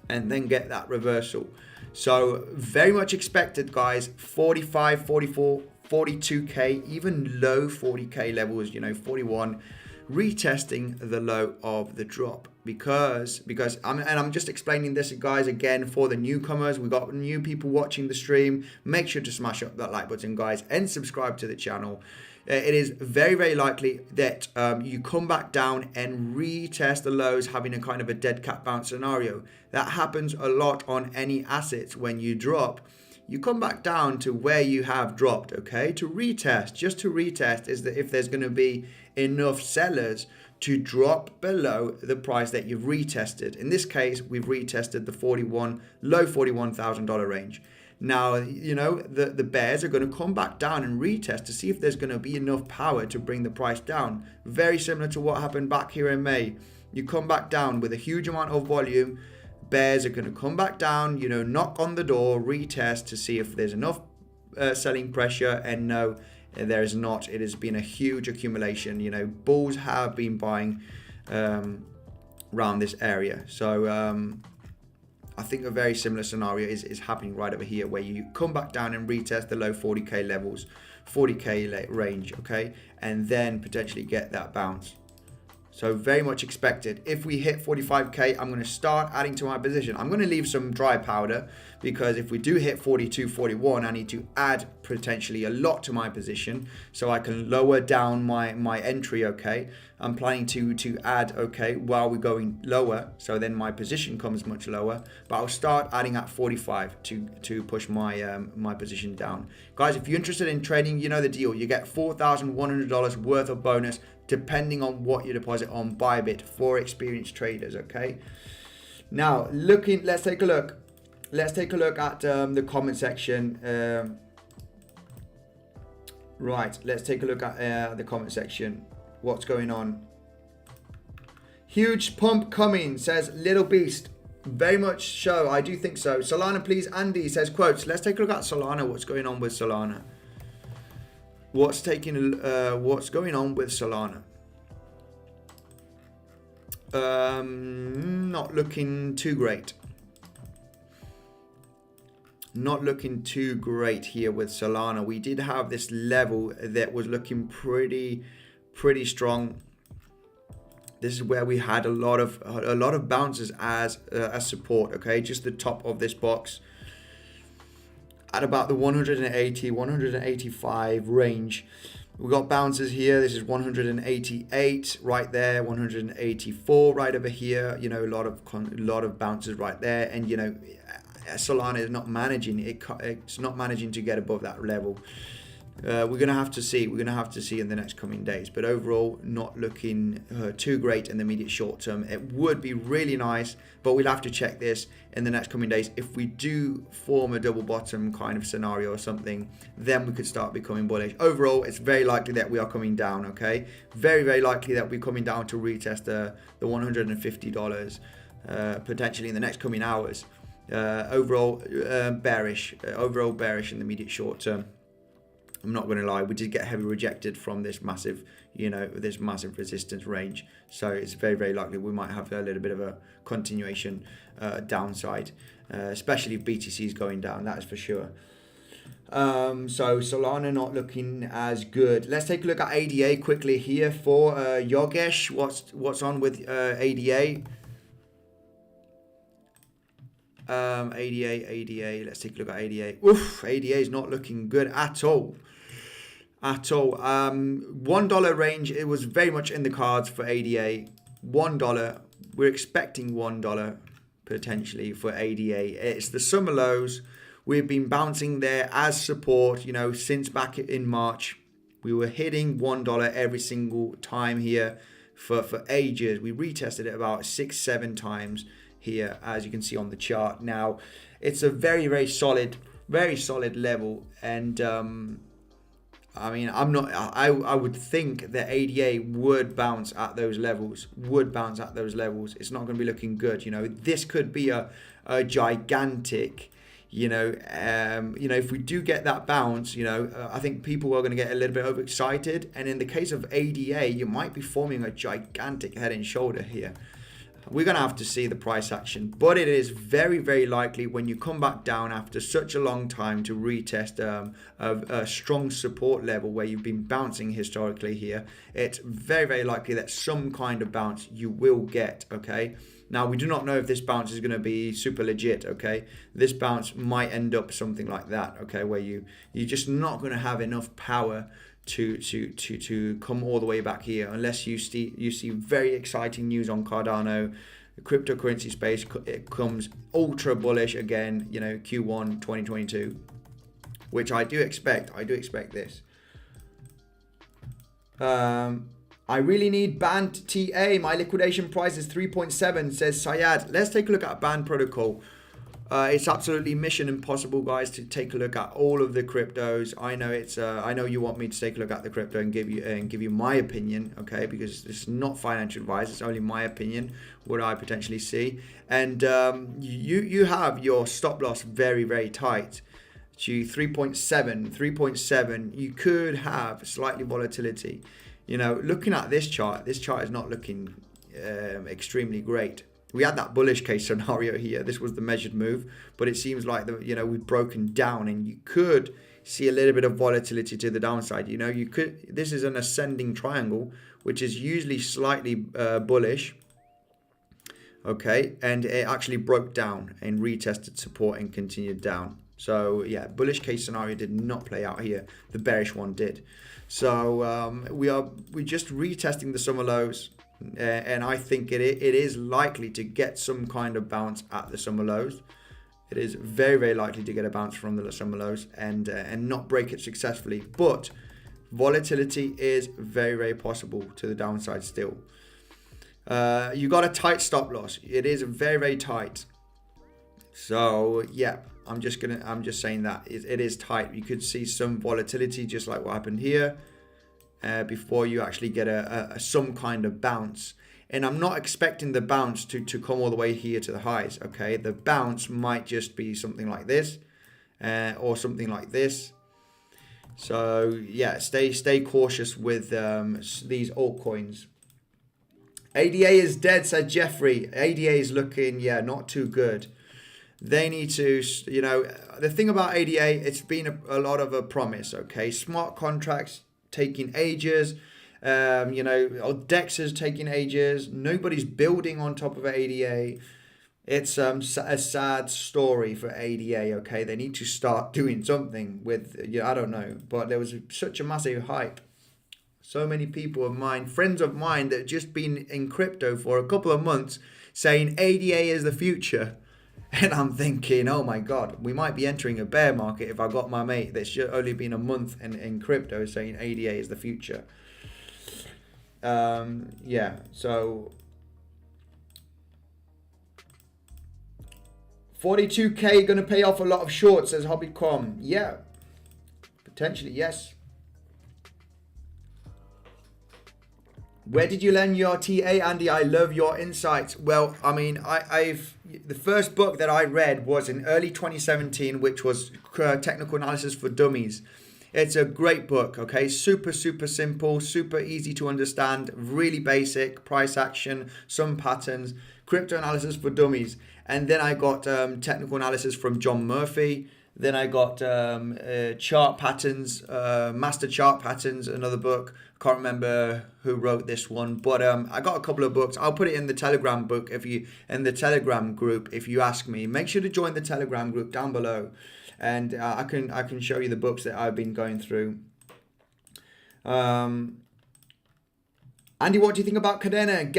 and then get that reversal. So very much expected, guys. 45, 44, 42k, even low 40k levels. You know, 41, retesting the low of the drop. Because I'm just explaining this, guys, again for the newcomers. We got new people watching the stream. Make sure to smash up that like button, guys, and subscribe to the channel. It is very, very likely that you come back down and retest the lows, having a kind of a dead cat bounce scenario. That happens a lot on any assets. When you drop, you come back down to where you have dropped, okay, to retest. Just to retest is that if there's going to be enough sellers to drop below the price that you've retested. In this case, we've retested the low $41,000 range. Now, you know, the bears are going to come back down and retest to see if there's going to be enough power to bring the price down. Very similar to what happened back here in May. You come back down with a huge amount of volume. Bears are going to come back down, you know, knock on the door, retest to see if there's enough selling pressure, and no, there is not. It has been a huge accumulation. You know, bulls have been buying around this area. So I think a very similar scenario is happening right over here, where you come back down and retest the low 40k levels, 40k range, okay, and then potentially get that bounce. So very much expected. If we hit 45k, I'm going to start adding to my position. I'm going to leave some dry powder, because if we do hit 42, 41, I need to add potentially a lot to my position so I can lower down my entry, okay? I'm planning to add, okay, while we're going lower, so then my position comes much lower, but I'll start adding at 45 to push my my position down. Guys, if you're interested in trading, you know the deal. You get $4,100 worth of bonus depending on what you deposit on Bybit for experienced traders, okay? Now, let's take a look. Let's take a look at the comment section. Right, let's take a look at the comment section. What's going on? Huge pump coming, says Little Beast. Very much so, I do think so. Solana, please. Andy says, quotes. Let's take a look at Solana. What's going on with Solana? What's going on with Solana? Not looking too great. Not looking too great here with Solana. We did have this level that was looking pretty strong. This is where we had a lot of bounces as support, okay? Just the top of this box at about the 180, 185 range. We got bounces here. This is 188 right there, 184 right over here. You know, a lot of bounces right there, and you know, Solana is not managing. It's not managing to get above that level. We're gonna have to see. We're gonna have to see in the next coming days. But overall, not looking too great in the immediate short term. It would be really nice, but we'll have to check this in the next coming days. If we do form a double bottom kind of scenario or something, then we could start becoming bullish. Overall, it's very likely that we are coming down. Okay, very likely that we're coming down to retest the $150 potentially in the next coming hours. Overall bearish. Overall bearish in the immediate short term. I'm not going to lie, we did get heavily rejected from this massive, you know, this massive resistance range. So it's very likely we might have a little bit of a continuation downside, especially if BTC is going down, that is for sure. So Solana not looking as good. Let's take a look at ADA quickly here for Yogesh. What's on with ADA? ADA. Let's take a look at ADA. Oof, ADA is not looking good at all. $1 range, it was very much in the cards for ADA. $1, we're expecting $1 potentially for ADA. It's the summer lows. We've been bouncing there as support, you know, since back in March. We were hitting $1 every single time here for ages. We retested it about 6-7 times here, as you can see on the chart. Now, it's a very solid level, and I mean, I would think that ADA would bounce at those levels. It's not going to be looking good. You know, this could be a gigantic, if we do get that bounce, I think people are going to get a little bit overexcited. And in the case of ADA, you might be forming a gigantic head and shoulder here. We're going to have to see the price action, but it is very likely when you come back down after such a long time to retest a strong support level where you've been bouncing historically here. It's very likely that some kind of bounce you will get, okay? Now, we do not know if this bounce is going to be super legit, okay? This bounce might end up something like that, okay, where you're just not going to have enough power to come all the way back here unless you see very exciting news on Cardano. The cryptocurrency space, it comes ultra bullish again, Q1 2022, which I do expect this. I really need banned TA. My liquidation price is 3.7, says Syed. Let's take a look at banned protocol. It's absolutely mission impossible, guys, to take a look at all of the cryptos. I know I know you want me to take a look at the crypto and give you my opinion, okay? Because it's not financial advice. It's only my opinion, what I potentially see. And you have your stop loss very tight to 3.7. You could have slightly volatility. Looking at this chart is not looking extremely great. We had that bullish case scenario here. This was the measured move, but it seems like we've broken down, and you could see a little bit of volatility to the downside. This is an ascending triangle, which is usually slightly bullish. Okay, and it actually broke down and retested support and continued down. So yeah, bullish case scenario did not play out here. The bearish one did. So we're just retesting the summer lows. And I think it is likely to get some kind of bounce at the summer lows. It is very likely to get a bounce from the summer lows and not break it successfully. But volatility is very possible to the downside still. You got a tight stop loss. It is very tight. So yeah, I'm just saying that it is tight. You could see some volatility, just like what happened here. Before you actually get some kind of bounce. And I'm not expecting the bounce to come all the way here to the highs, okay? The bounce might just be something like this or something like this. So yeah, stay cautious with these altcoins. ADA is dead, said Jeffrey. ADA is looking, not too good. They need to, the thing about ADA, it's been a lot of a promise, okay? Smart contracts taking ages, DEX is taking ages. Nobody's building on top of ADA. It's a sad story for ADA, okay? They need to start doing something with, I don't know, but there was such a massive hype. So many people of mine, friends of mine that just been in crypto for a couple of months saying ADA is the future. And I'm thinking, oh my God, we might be entering a bear market if I got my mate that's just only been a month in crypto saying ADA is the future. Yeah, so 42K going to pay off a lot of shorts, says Hobbycom. Yeah, potentially, yes. Where did you learn your TA, Andy? I love your insights. Well, I mean, the first book that I read was in early 2017, which was Technical Analysis for Dummies. It's a great book, okay? Super simple, super easy to understand, really basic, price action, some patterns, crypto analysis for dummies. And then I got technical analysis from John Murphy. Then I got chart patterns, master chart patterns, another book. Can't remember who wrote this one, but I got a couple of books. I'll put it in the Telegram book in the Telegram group if you ask me. Make sure to join the Telegram group down below, and I can show you the books that I've been going through. Andy, what do you think about Kadena?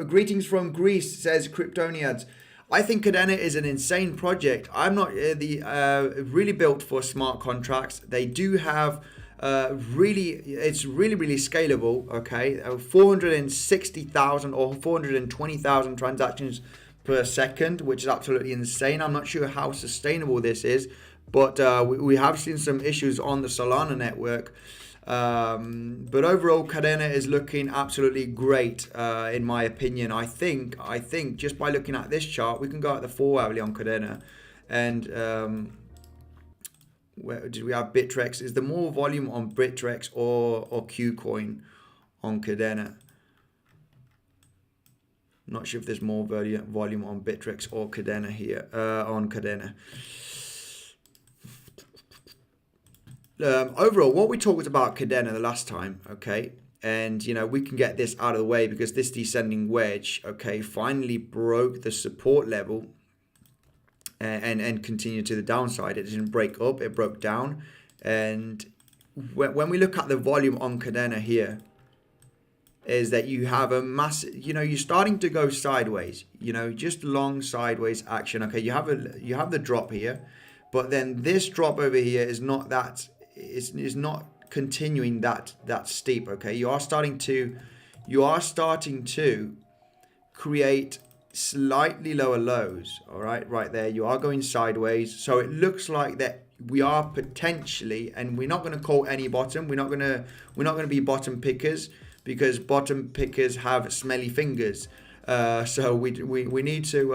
Greetings from Greece, says Kryptoniads. I think Kadena is an insane project. I'm not really built for smart contracts. They do have It's really scalable. Okay, 460,000 or 420,000 transactions per second, which is absolutely insane. I'm not sure how sustainable this is, but we have seen some issues on the Solana network. But overall, Kadena is looking absolutely great, in my opinion. I think just by looking at this chart, we can go at the 4-hourly on Kadena, and where did we have Bittrex? Is there more volume on Bittrex or KuCoin on Kadena? Not sure if there's more volume on Bittrex or Kadena here, on Kadena. Overall, what we talked about Kadena the last time, okay, and we can get this out of the way because this descending wedge, okay, finally broke the support level and continued to the downside. It didn't break up, it broke down. And when we look at the volume on Kadena here, is that you have a massive, you're starting to go sideways, just long sideways action. Okay, you have the drop here, but then this drop over here is not that, is not continuing that steep. Okay, you are starting to create slightly lower lows. All right there, you are going sideways. So it looks like that we are potentially, and we're not going to call any bottom. We're not going to be bottom pickers, because bottom pickers have smelly fingers. So we need to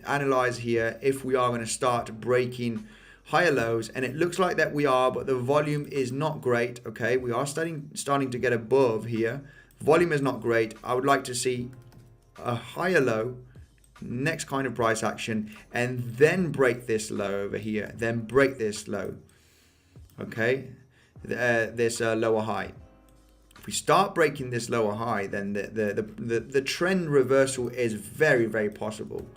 analyze here if we are going to start breaking higher lows, and it looks like that we are, but the volume is not great. Okay, we are starting to get above here. Volume is not great. I would like to see a higher low, next kind of price action, and then break this low over here, then break this low. Okay, this lower high. If we start breaking this lower high, then the trend reversal is very possible.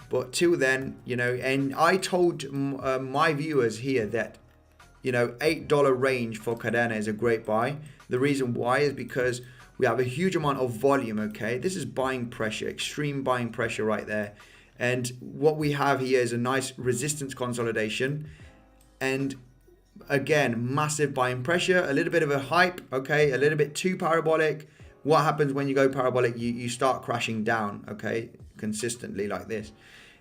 But till then, and I told my viewers here that $8 range for Kadena is a great buy. The reason why is because we have a huge amount of volume. Okay, this is buying pressure, extreme buying pressure right there. And what we have here is a nice resistance consolidation, and again, massive buying pressure, a little bit of a hype. Okay, a little bit too parabolic. What happens when you go parabolic? You start crashing down, okay, consistently like this.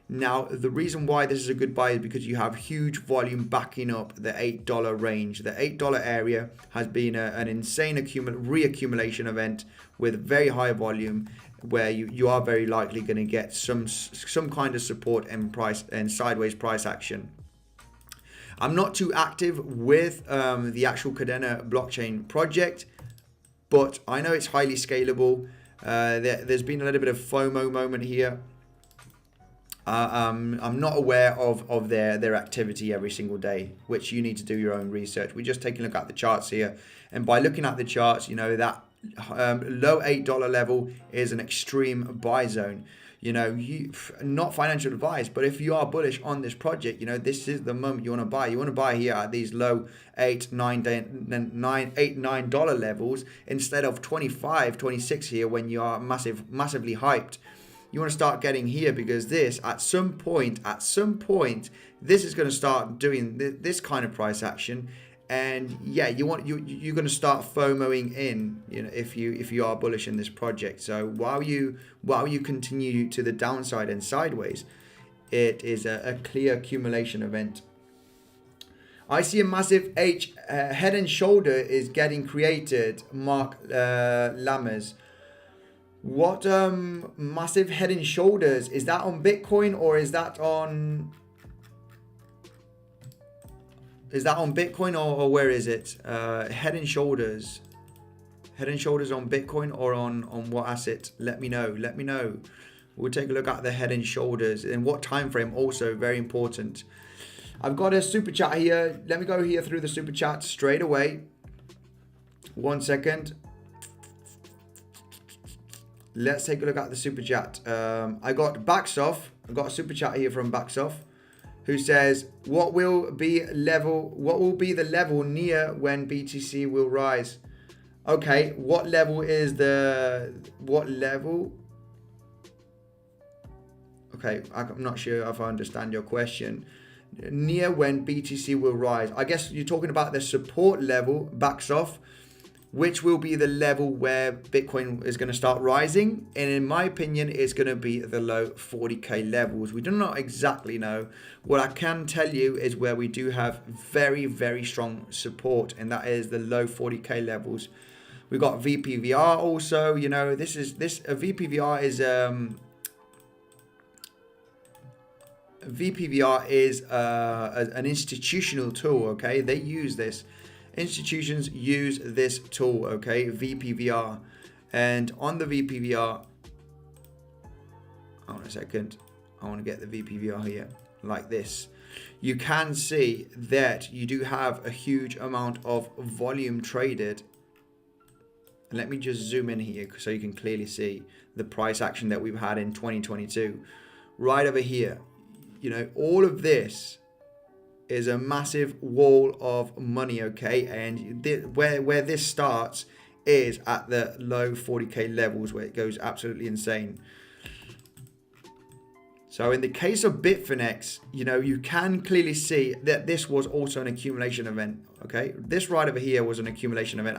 Now, the reason why this is a good buy is because you have huge volume backing up the $8 range. The $8 area has been an insane reaccumulation event with very high volume, where you are very likely going to get some kind of support and price and sideways price action. I'm not too active with the actual Kadena blockchain project, but I know it's highly scalable. There's been a little bit of FOMO moment here. I'm not aware of their activity every single day, which you need to do your own research. We're just taking a look at the charts here, and by looking at the charts, that low $8 level is an extreme buy zone. Not financial advice, but if you are bullish on this project, this is the moment you want to buy. You want to buy here at these low $9 levels instead of 25, 26 here when you are massively hyped. You want to start getting here, because this at some point, this is going to start doing this kind of price action. And yeah, you're going to start FOMOing in, if you are bullish in this project. So while you continue to the downside and sideways, it is a clear accumulation event. I see a massive head and shoulder is getting created. Mark Lammers. What massive head and shoulders, is that on Bitcoin or is that on? Is that on Bitcoin or where is it? Head and shoulders. Head and shoulders on Bitcoin or on what asset? Let me know. We'll take a look at the head and shoulders and what time frame, also very important. I've got a super chat here. Let me go here through the super chat straight away. 1 second. Let's take a look at the super chat. I got Baxoff. I've got a super chat here from Baxoff, who says, what will be the level near when BTC will rise? Okay, what level? Okay, I'm not sure if I understand your question. near when BTC will rise. I guess you're talking about the support level backs off, which will be the level where Bitcoin is going to start rising. And in my opinion, it's going to be the low 40K levels. We do not exactly know. What I can tell you is where we do have very, very strong support, and that is the low 40K levels. We got VPVR also, you know, VPVR is an institutional tool, okay? They use this. Institutions use this tool, okay? VPVR. And on the VPVR, hold on a second. I want to get the VPVR here, like this. You can see that you do have a huge amount of volume traded. Let me just zoom in here so you can clearly see the price action that we've had in 2022. Right over here, you know, all of this is a massive wall of money, okay? And where this starts is at the low 40K levels, where it goes absolutely insane. So in the case of Bitfinex, you know, you can clearly see that this was also an accumulation event, okay? This right over here was an accumulation event.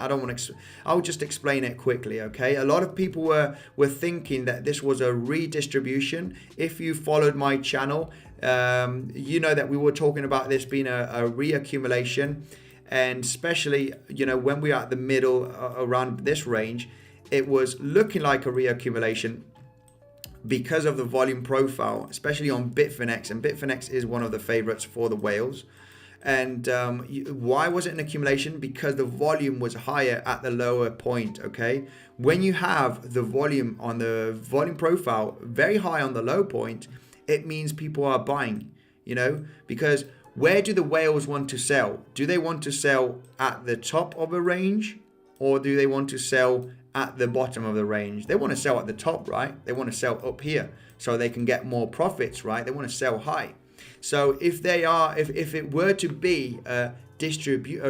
I'll just explain it quickly, okay? A lot of people were thinking that this was a redistribution. If you followed my channel, you know that we were talking about this being a reaccumulation, and especially, you know, when we are at the middle around this range, it was looking like a reaccumulation because of the volume profile, especially on Bitfinex, and Bitfinex is one of the favorites for the whales. And why was it an accumulation? Because the volume was higher at the lower point, okay? When you have the volume on the volume profile very high on the low point, it means people are buying, you know, because where do the whales want to sell? Do they want to sell at the top of a range, or do they want to sell at the bottom of the range? They want to sell at the top, right? They want to sell up here so they can get more profits, right? They want to sell high. So if it were to be a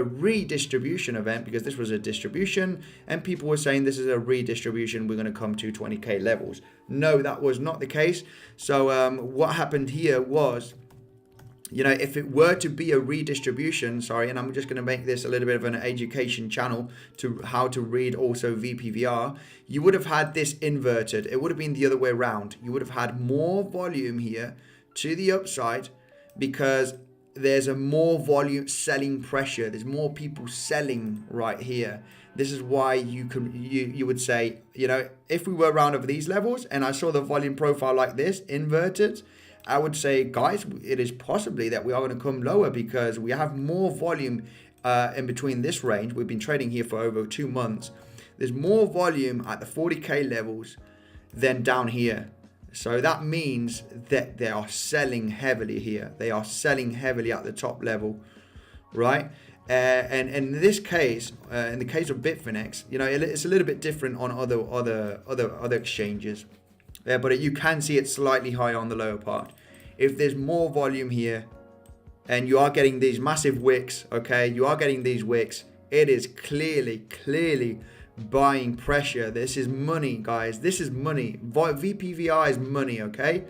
redistribution event, because this was a distribution and people were saying this is a redistribution, we're going to come to 20K levels. No, that was not the case. So what happened here was, you know, if it were to be a redistribution, sorry, and I'm just going to make this a little bit of an education channel to how to read also VPVR, you would have had this inverted. It would have been the other way around. You would have had more volume here to the upside because there's a more volume selling pressure. There's more people selling right here. This is why you would say, you know, if we were around over these levels and I saw the volume profile like this inverted, I would say, guys, it is possibly that we are going to come lower because we have more volume in between this range. We've been trading here for over 2 months. There's more volume at the 40K levels than down here. So that means that they are selling heavily here. They are selling heavily at the top level, right? And in this case, in the case of Bitfinex, you know, it's a little bit different on other exchanges. But you can see it slightly higher on the lower part. If there's more volume here and you are getting these massive wicks, okay, you are getting these wicks, it is clearly buying pressure. This is money, guys. This is money. VPVR is money, okay?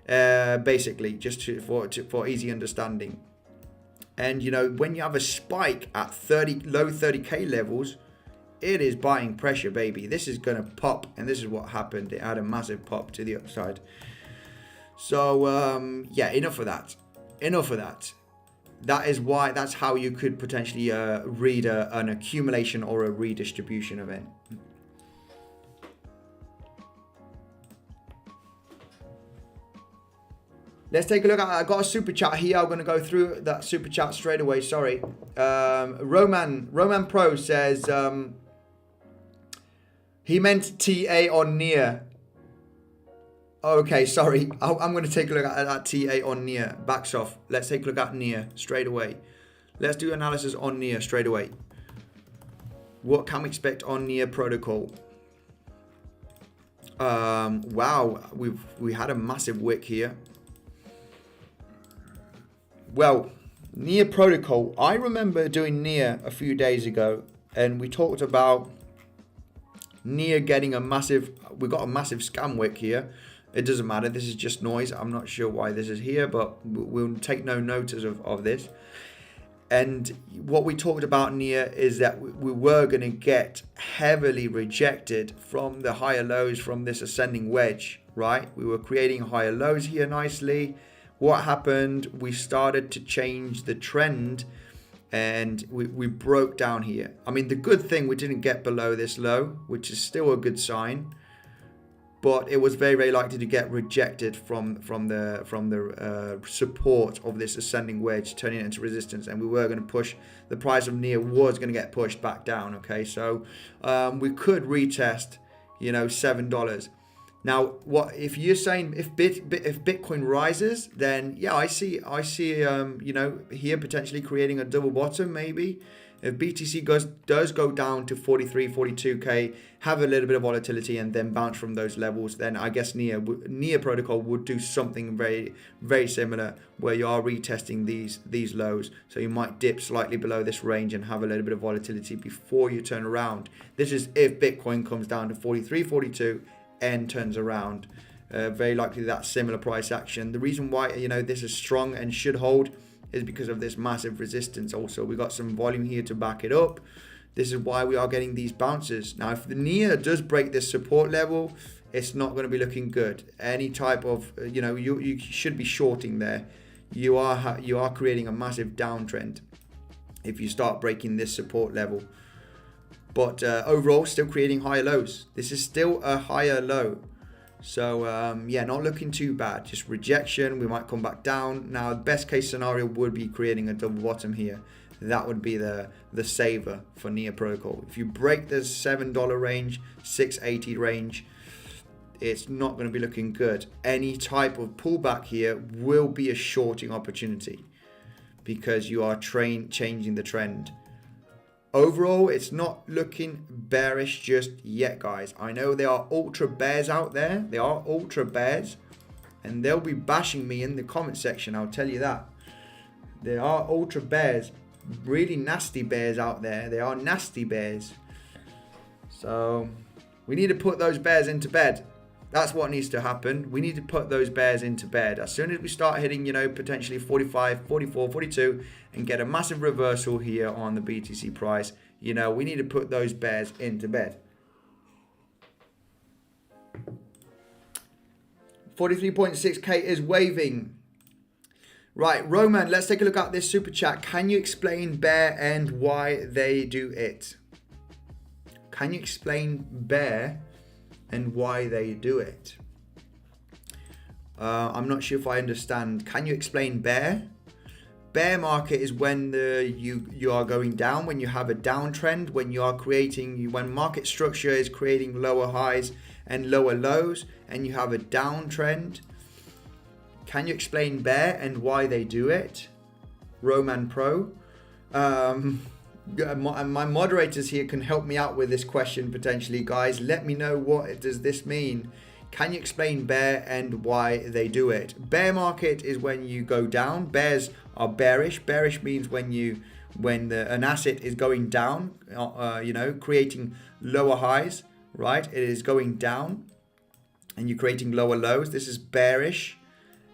Basically, just for easy understanding. And, you know, when you have a spike at low 30K levels, it is buying pressure, baby. This is going to pop, and this is what happened. It had a massive pop to the upside. So, yeah, enough of that. That's how you could potentially read an accumulation or a redistribution event. Let's take a look at, I got a super chat here. I'm going to go through that super chat straight away. Sorry. Roman Pro says, he meant TA on near. Okay, sorry. I'm going to take a look at that TA on near. Backs off. Let's take a look at near straight away. Let's do analysis on near straight away. What can we expect on near protocol? Wow, we had a massive wick here. Well, near protocol, I remember doing near a few days ago, and we talked about near getting we got a massive scam wick here. It doesn't matter. This is just noise. I'm not sure why this is here, but we'll take no notice of this. And what we talked about near is that we were going to get heavily rejected from the higher lows from this ascending wedge, right? We were creating higher lows here nicely. What happened? We started to change the trend and we broke down here. I mean, the good thing, we didn't get below this low, which is still a good sign. But it was very, very likely to get rejected from the support of this ascending wedge, turning it into resistance, and we were going to push. The price of NEAR was going to get pushed back down. Okay, so we could retest, you know, $7. Now, what if you're saying if Bitcoin rises, then yeah, I see you know, here potentially creating a double bottom maybe. If BTC does go down to 43, 42k, have a little bit of volatility and then bounce from those levels, then I guess NEAR protocol would do something very, very similar where you are retesting these lows. So you might dip slightly below this range and have a little bit of volatility before you turn around. This is if Bitcoin comes down to 43, 42 and turns around. Very likely that similar price action. The reason why, you know, this is strong and should hold is because of this massive resistance. Also, we got some volume here to back it up. This is why we are getting these bounces. Now, if the NEAR does break this support level, it's not going to be looking good. Any type of, you know, you should be shorting there. You are creating a massive downtrend if you start breaking this support level. But overall, still creating higher lows. This is still a higher low. So yeah, not looking too bad. Just rejection. We might come back down. Now, the best case scenario would be creating a double bottom here. That would be the saver for NEAR protocol. If you break the $7 range, 680 range, it's not going to be looking good. Any type of pullback here will be a shorting opportunity because you are changing the trend. Overall, it's not looking bearish just yet, guys. I know there are ultra bears out there. There are ultra bears, and they'll be bashing me in the comment section. I'll tell you that. There are ultra bears, really nasty bears out there. They are nasty bears. So we need to put those bears into bed. That's what needs to happen. We need to put those bears into bed. As soon as we start hitting, you know, potentially 45, 44, 42 and get a massive reversal here on the BTC price, you know, we need to put those bears into bed. 43.6k is waving. Right, Roman, let's take a look at this super chat. Can you explain bear and why they do it? Can you explain bear and why they do it? I'm not sure if I understand. Can you explain bear? Bear market is when you are going down, when you have a downtrend, when you are creating, when market structure is creating lower highs and lower lows, and you have a downtrend. Can you explain bear and why they do it? Roman Pro. My moderators here can help me out with this question potentially, guys. Let me know, what does this mean? Can you explain bear and why they do it? Bear market is when you go down. Bears are bearish. Bearish means when an asset is going down, you know, creating lower highs, right? It is going down and you're creating lower lows. This is bearish.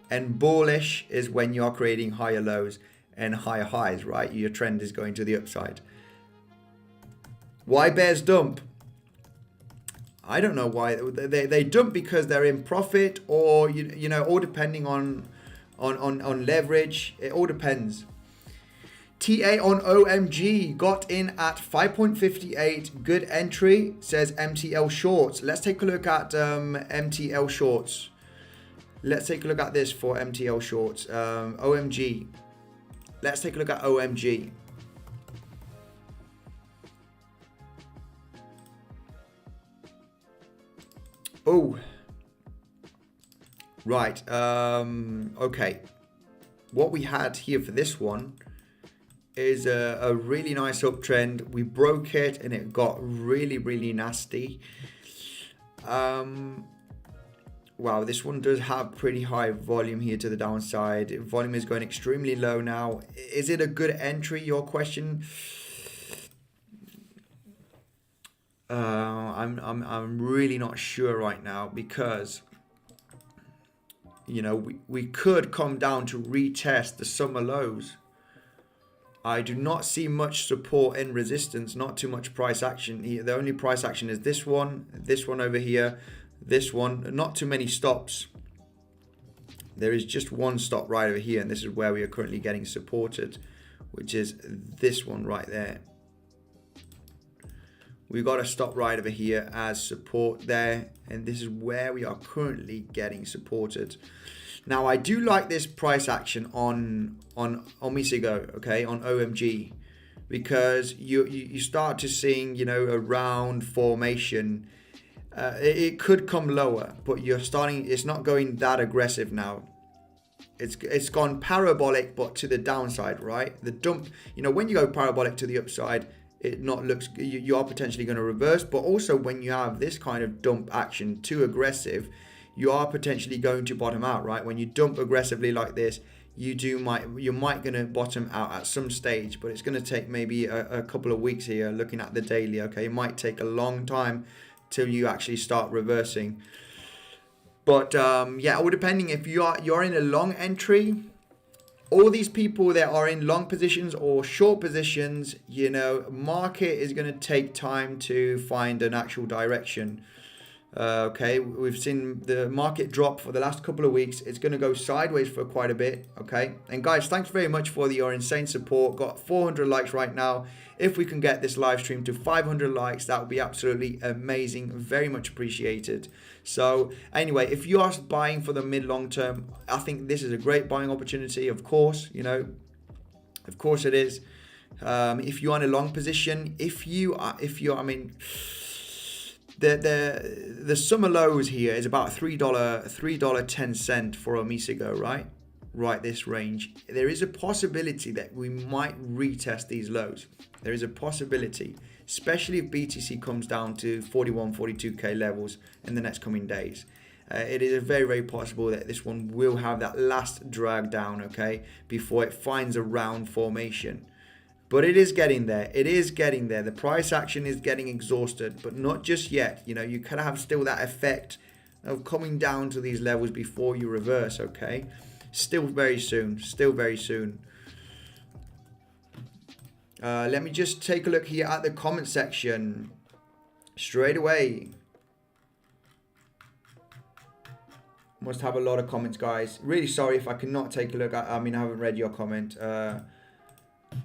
And bullish is when you are creating higher lows and higher highs, right? Your trend is going to the upside. Why bears dump? I don't know why. They dump because they're in profit, or you know, all depending on leverage. It all depends. TA on OMG got in at 5.58. Good entry, says MTL shorts. Let's take a look at MTL shorts. Let's take a look at this for MTL shorts. OMG. Let's take a look at OMG. Oh. Right. Okay. What we had here for this one is a really nice uptrend. We broke it and it got really, really nasty. Wow, this one does have pretty high volume here to the downside. Volume is going extremely low now. Is it a good entry, your question? I'm really not sure right now, because you know, we could come down to retest the summer lows. I do not see much support and resistance, not too much price action. The only price action is this one over here, this one, not too many stops. There is just one stop right over here, and this is where we are currently getting supported, which is this one right there. We've got a stop right over here as support there, and this is where we are currently getting supported. Now, I do like this price action on OmiseGo, okay, on OMG, because you start to seeing, you know, a round formation. It could come lower, but it's not going that aggressive now. It's gone parabolic, but to the downside, right? The dump, you know, when you go parabolic to the upside, you are potentially going to reverse. But also when you have this kind of dump action too aggressive, you are potentially going to bottom out, right? When you dump aggressively like this, you might going to bottom out at some stage, but it's going to take maybe a couple of weeks here. Looking at the daily, okay, it might take a long time till you actually start reversing. But yeah, or depending if you're in a long entry, all these people that are in long positions or short positions, you know, market is going to take time to find an actual direction. Okay, we've seen the market drop for the last couple of weeks. It's going to go sideways for quite a bit. Okay, and guys, thanks very much for your insane support. Got 400 likes right now. If we can get this live stream to 500 likes, that would be absolutely amazing. Very much appreciated. So anyway, if you are buying for the mid long term, I think this is a great buying opportunity. Of course, you know, of course it is. If you're in a long position, I mean, the summer lows here is about $3.10 for OmiseGo, right? Right, this range. There is a possibility that we might retest these lows. There is a possibility, especially if BTC comes down to 41, 42k levels in the next coming days. It is very, very possible that this one will have that last drag down, okay, before it finds a round formation. But it is getting there. It is getting there. The price action is getting exhausted, but not just yet. You know, you can have still that effect of coming down to these levels before you reverse, okay? Still very soon. Still very soon. Let me just take a look here at the comment section straight away. Must have a lot of comments, guys. Really sorry if I cannot take a look. I mean, I haven't read your comment.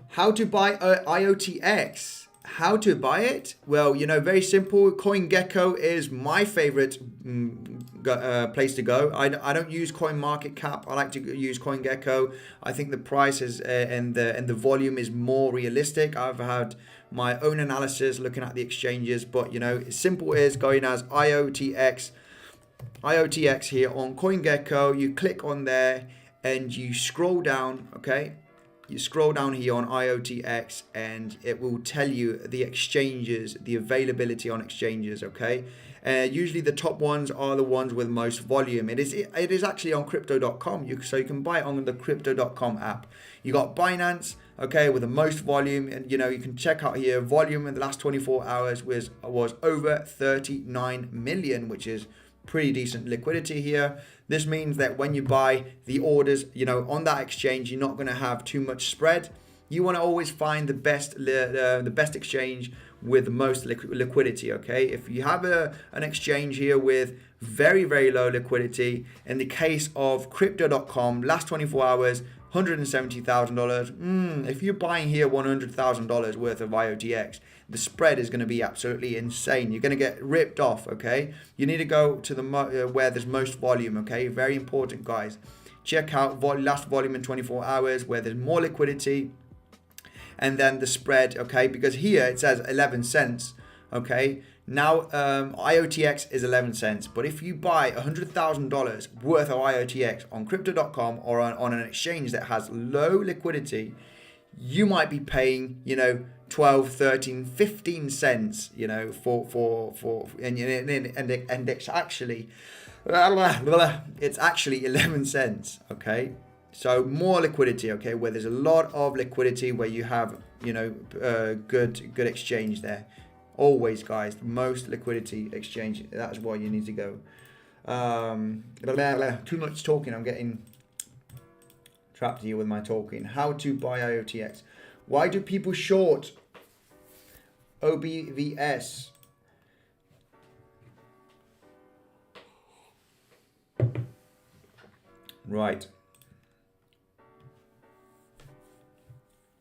How to buy IOTX? How to buy it? Well, you know, very simple. CoinGecko is my favorite place to go. I don't use CoinMarketCap. I like to use CoinGecko. I think the price is and the volume is more realistic. I've had my own analysis looking at the exchanges, but you know, simple is going as IOTX here on CoinGecko. You click on there and you scroll down, okay? You scroll down here on IOTX and it will tell you the exchanges, the availability on exchanges, okay? Usually the top ones are the ones with most volume. It is actually on crypto.com, so you can buy it on the crypto.com app. You got Binance, okay, with the most volume, and you know, you can check out here, volume in the last 24 hours was over 39 million, which is pretty decent liquidity here. This means that when you buy the orders, you know, on that exchange, you're not going to have too much spread. You want to always find the best exchange with the most liquidity, okay? If you have an exchange here with very, very low liquidity, in the case of crypto.com, last 24 hours, $170,000. If you're buying here $100,000 worth of IOTX, the spread is going to be absolutely insane. You're going to get ripped off, okay? You need to go to the where there's most volume, okay? Very important, guys. Check out last volume in 24 hours where there's more liquidity, and then the spread, okay? Because here it says 11 cents, okay? Now IOTX is 11 cents, but if you buy $100,000 worth of IOTX on crypto.com or on an exchange that has low liquidity, you might be paying, you know, 12, 13, 15 cents, you know, and it's actually, it's actually 11 cents, okay? So more liquidity, okay, where there's a lot of liquidity, where you have, you know, good exchange there. Always, guys, the most liquidity exchange, that's why you need to go. Too much talking. I'm getting trapped here with my talking. How to buy IOTX. Why do people short OBVS? Right.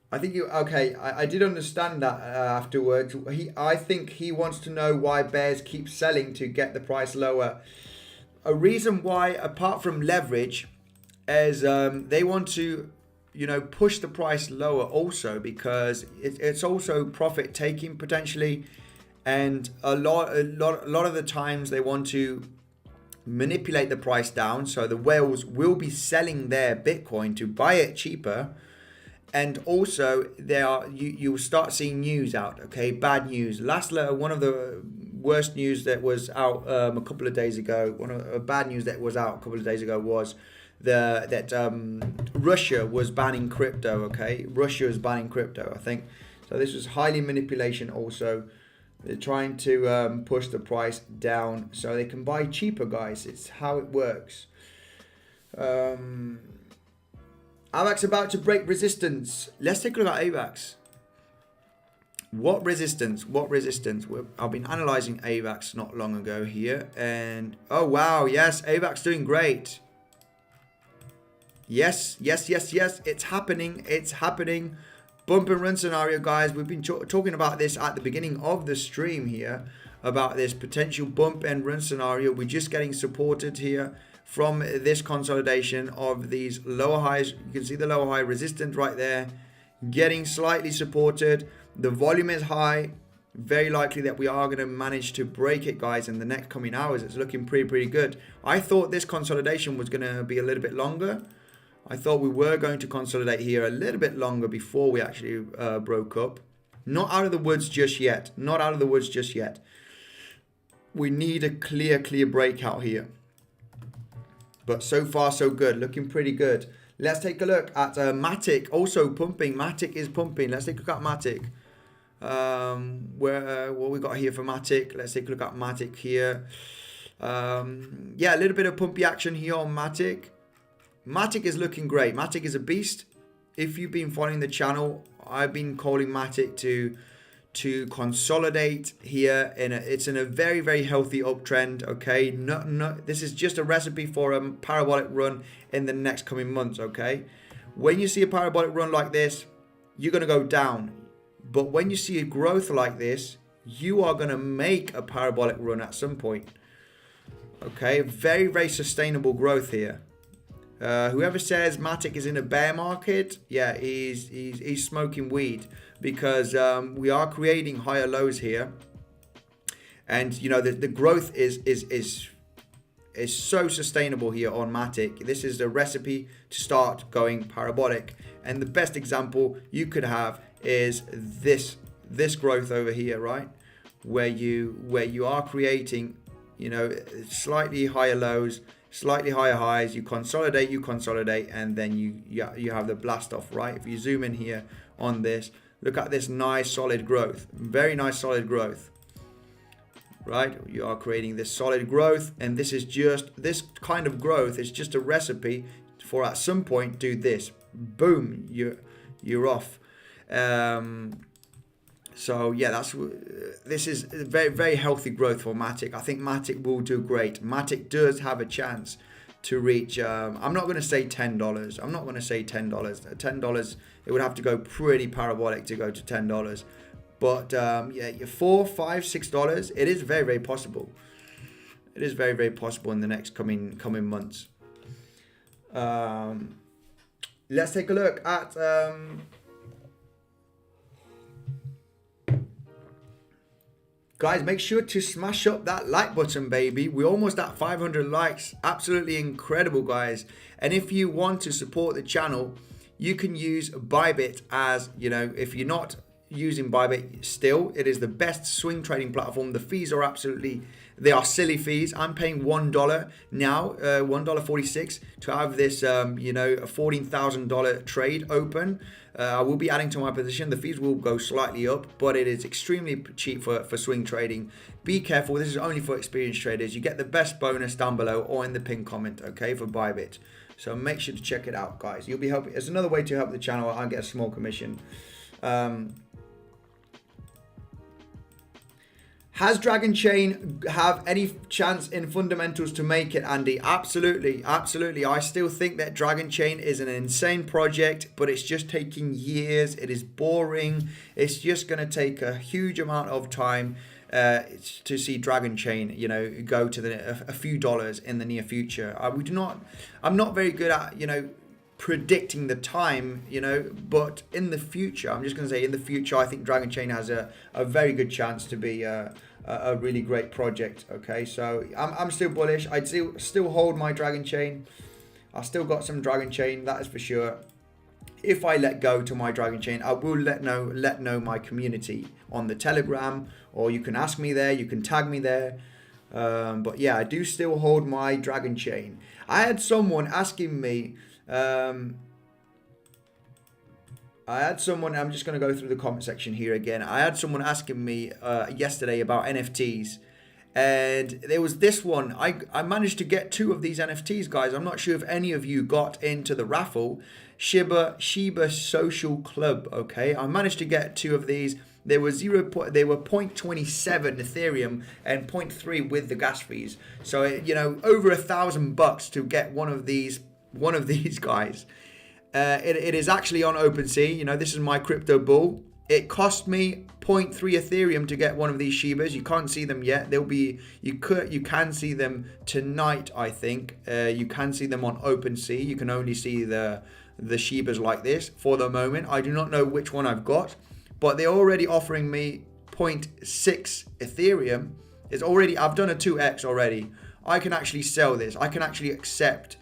I think you, okay, I did understand that afterwards. I think he wants to know why bears keep selling to get the price lower. A reason why, apart from leverage, is they want to, push the price lower also, because it's also profit taking potentially. And a lot of the times they want to manipulate the price down. So the whales will be selling their Bitcoin to buy it cheaper. And also, you will start seeing news out, okay? Bad news. One of the worst news that was out a couple of days ago, bad news that was out a couple of days ago was that Russia was banning crypto, okay? Russia is banning crypto, I think. So this was highly manipulation also. They're trying to push the price down so they can buy cheaper, guys. It's how it works. Avax about to break resistance. Let's take a look at Avax. What resistance? I've been analyzing Avax not long ago here. And, oh, wow. Yes, Avax doing great. Yes. It's happening. Bump and run scenario, guys. We've been talking about this at the beginning of the stream here. About this potential bump and run scenario. We're just getting supported here from this consolidation of these lower highs. You can see the lower high resistance right there, getting slightly supported. The volume is high. Very likely that we are going to manage to break it, guys, in the next coming hours. It's looking pretty good. I thought this consolidation was going to be a little bit longer. I thought we were going to consolidate here a little bit longer before we actually broke up. Not out of the woods just yet. We need a clear breakout here. But so far, so good. Looking pretty good. Let's take a look at Matic. Also pumping. Matic is pumping. Let's take a look at Matic. What we got here for Matic? Let's take a look at Matic here. Yeah, a little bit of pumpy action here on Matic. Matic is looking great. Matic is a beast. If you've been following the channel, I've been calling Matic to consolidate here. It's in a very healthy uptrend. Okay, this is just a recipe for a parabolic run in the next coming months. Okay, when you see a parabolic run like this, you're gonna go down, but when you see a growth like this, you are gonna make a parabolic run at some point. Okay, very sustainable growth here. Whoever says Matic is in a bear market, yeah, he's smoking weed, because we are creating higher lows here, and the growth is so sustainable here on Matic. This is the recipe to start going parabolic, and the best example you could have is this growth over here, right, where you are creating slightly higher lows, slightly higher highs, you consolidate, and then you have the blast off, right? If you zoom in here on this, look at this nice solid growth, very nice solid growth, right? You are creating this solid growth, and this kind of growth is just a recipe for at some point do this, boom, you're off. So yeah, this is very healthy growth for Matic. I think Matic will do great. Matic does have a chance to reach. I'm not going to say $10. I'm not going to say $10. $10, it would have to go pretty parabolic to go to $10. But yeah, $4, $5, $6. It is very possible. It is very possible in the next coming months. Let's take a look at. Guys, make sure to smash up that like button, baby. We're almost at 500 likes. Absolutely incredible, guys. And if you want to support the channel, you can use Bybit as, if you're not using Bybit still. It is the best swing trading platform. The fees are they are silly fees. I'm paying $1 now, $1.46 to have this, a $14,000 trade open. I will be adding to my position. The fees will go slightly up, but it is extremely cheap for swing trading. Be careful. This is only for experienced traders. You get the best bonus down below or in the pinned comment, okay, for Bybit. So make sure to check it out, guys. You'll be helping. It's another way to help the channel. I get a small commission. Has DragonChain have any chance in fundamentals to make it, Andy? Absolutely, absolutely. I still think that DragonChain is an insane project, but it's just taking years. It is boring. It's just going to take a huge amount of time to see DragonChain, go to a few dollars in the near future. I'm not very good at, predicting the time, but in the future, I'm just going to say in the future, I think DragonChain has a very good chance to be a really great project. Okay, so I'm still bullish. I'd still hold my DragonChain. I still got some DragonChain, that is for sure. If I let go to my DragonChain, I will let know my community on the Telegram, or you can ask me there, you can tag me there. But yeah, I do still hold my DragonChain. I had someone asking me, I'm just going to go through the comment section here again. I had someone asking me yesterday about NFTs. And there was this one. I managed to get 2 of these NFTs, guys. I'm not sure if any of you got into the raffle. Shiba Social Club, okay? I managed to get 2 of these. They were 0.27 Ethereum and 0.3 with the gas fees. So, over $1,000 to get one of these guys. It is actually on OpenSea. This is my crypto bull. It cost me 0.3 Ethereum to get one of these Shibas. You can't see them yet. You can see them tonight, I think. You can see them on OpenSea. You can only see the Shibas like this for the moment. I do not know which one I've got, but they're already offering me 0.6 Ethereum. I've done a 2x already. I can actually sell this. I can actually accept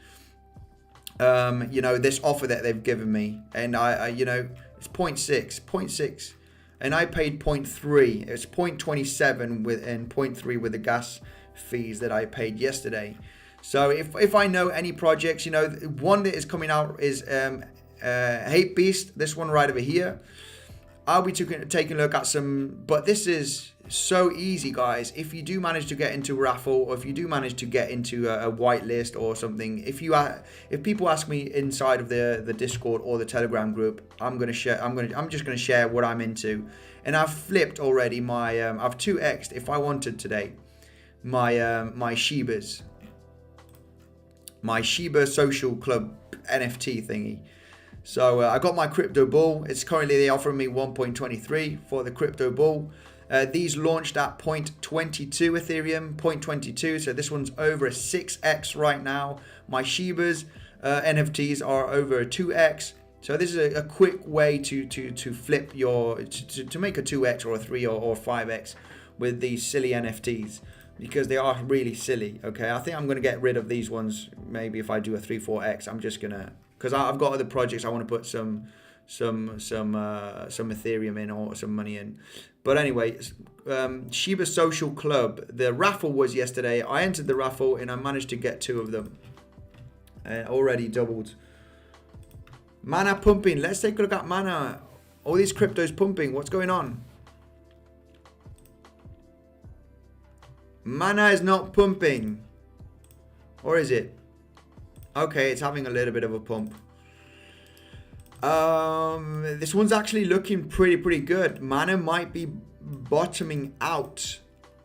this offer that they've given me, and it's 0.6, and I paid 0.3. It's 0.27 and 0.3 with the gas fees that I paid yesterday. So if I know any projects, one that is coming out is Hate Beast, this one right over here. I'll be taking a look at some, but this is so easy, guys. If you do manage to get into a raffle, or if you do manage to get into a whitelist or something, if people ask me inside of the Discord or the Telegram group, I'm just gonna share what I'm into. And I've flipped already my I've 2x'd if I wanted today my Shibas, my Shiba Social Club NFT thingy. So I got my crypto bull. It's currently, they offering me 1.23 for the crypto bull. These launched at 0.22 Ethereum, 0.22. So this one's over a 6x right now. My Shibas NFTs are over a 2x. So this is a quick way to flip to make a 2x or a 3 or 5x with these silly NFTs, because they are really silly. Okay, I think I'm gonna get rid of these ones. Maybe if I do a 3-4x, I'm just gonna, because I've got other projects I want to put some Ethereum in, or some money in. But anyway, Shiba Social Club, the raffle was yesterday. I entered the raffle and I managed to get 2 of them, and already doubled. Mana pumping. Let's take a look at Mana. All these cryptos pumping. What's going on? Mana is not pumping, or is it? Okay, it's having a little bit of a pump. This one's actually looking pretty good. Mana might be bottoming out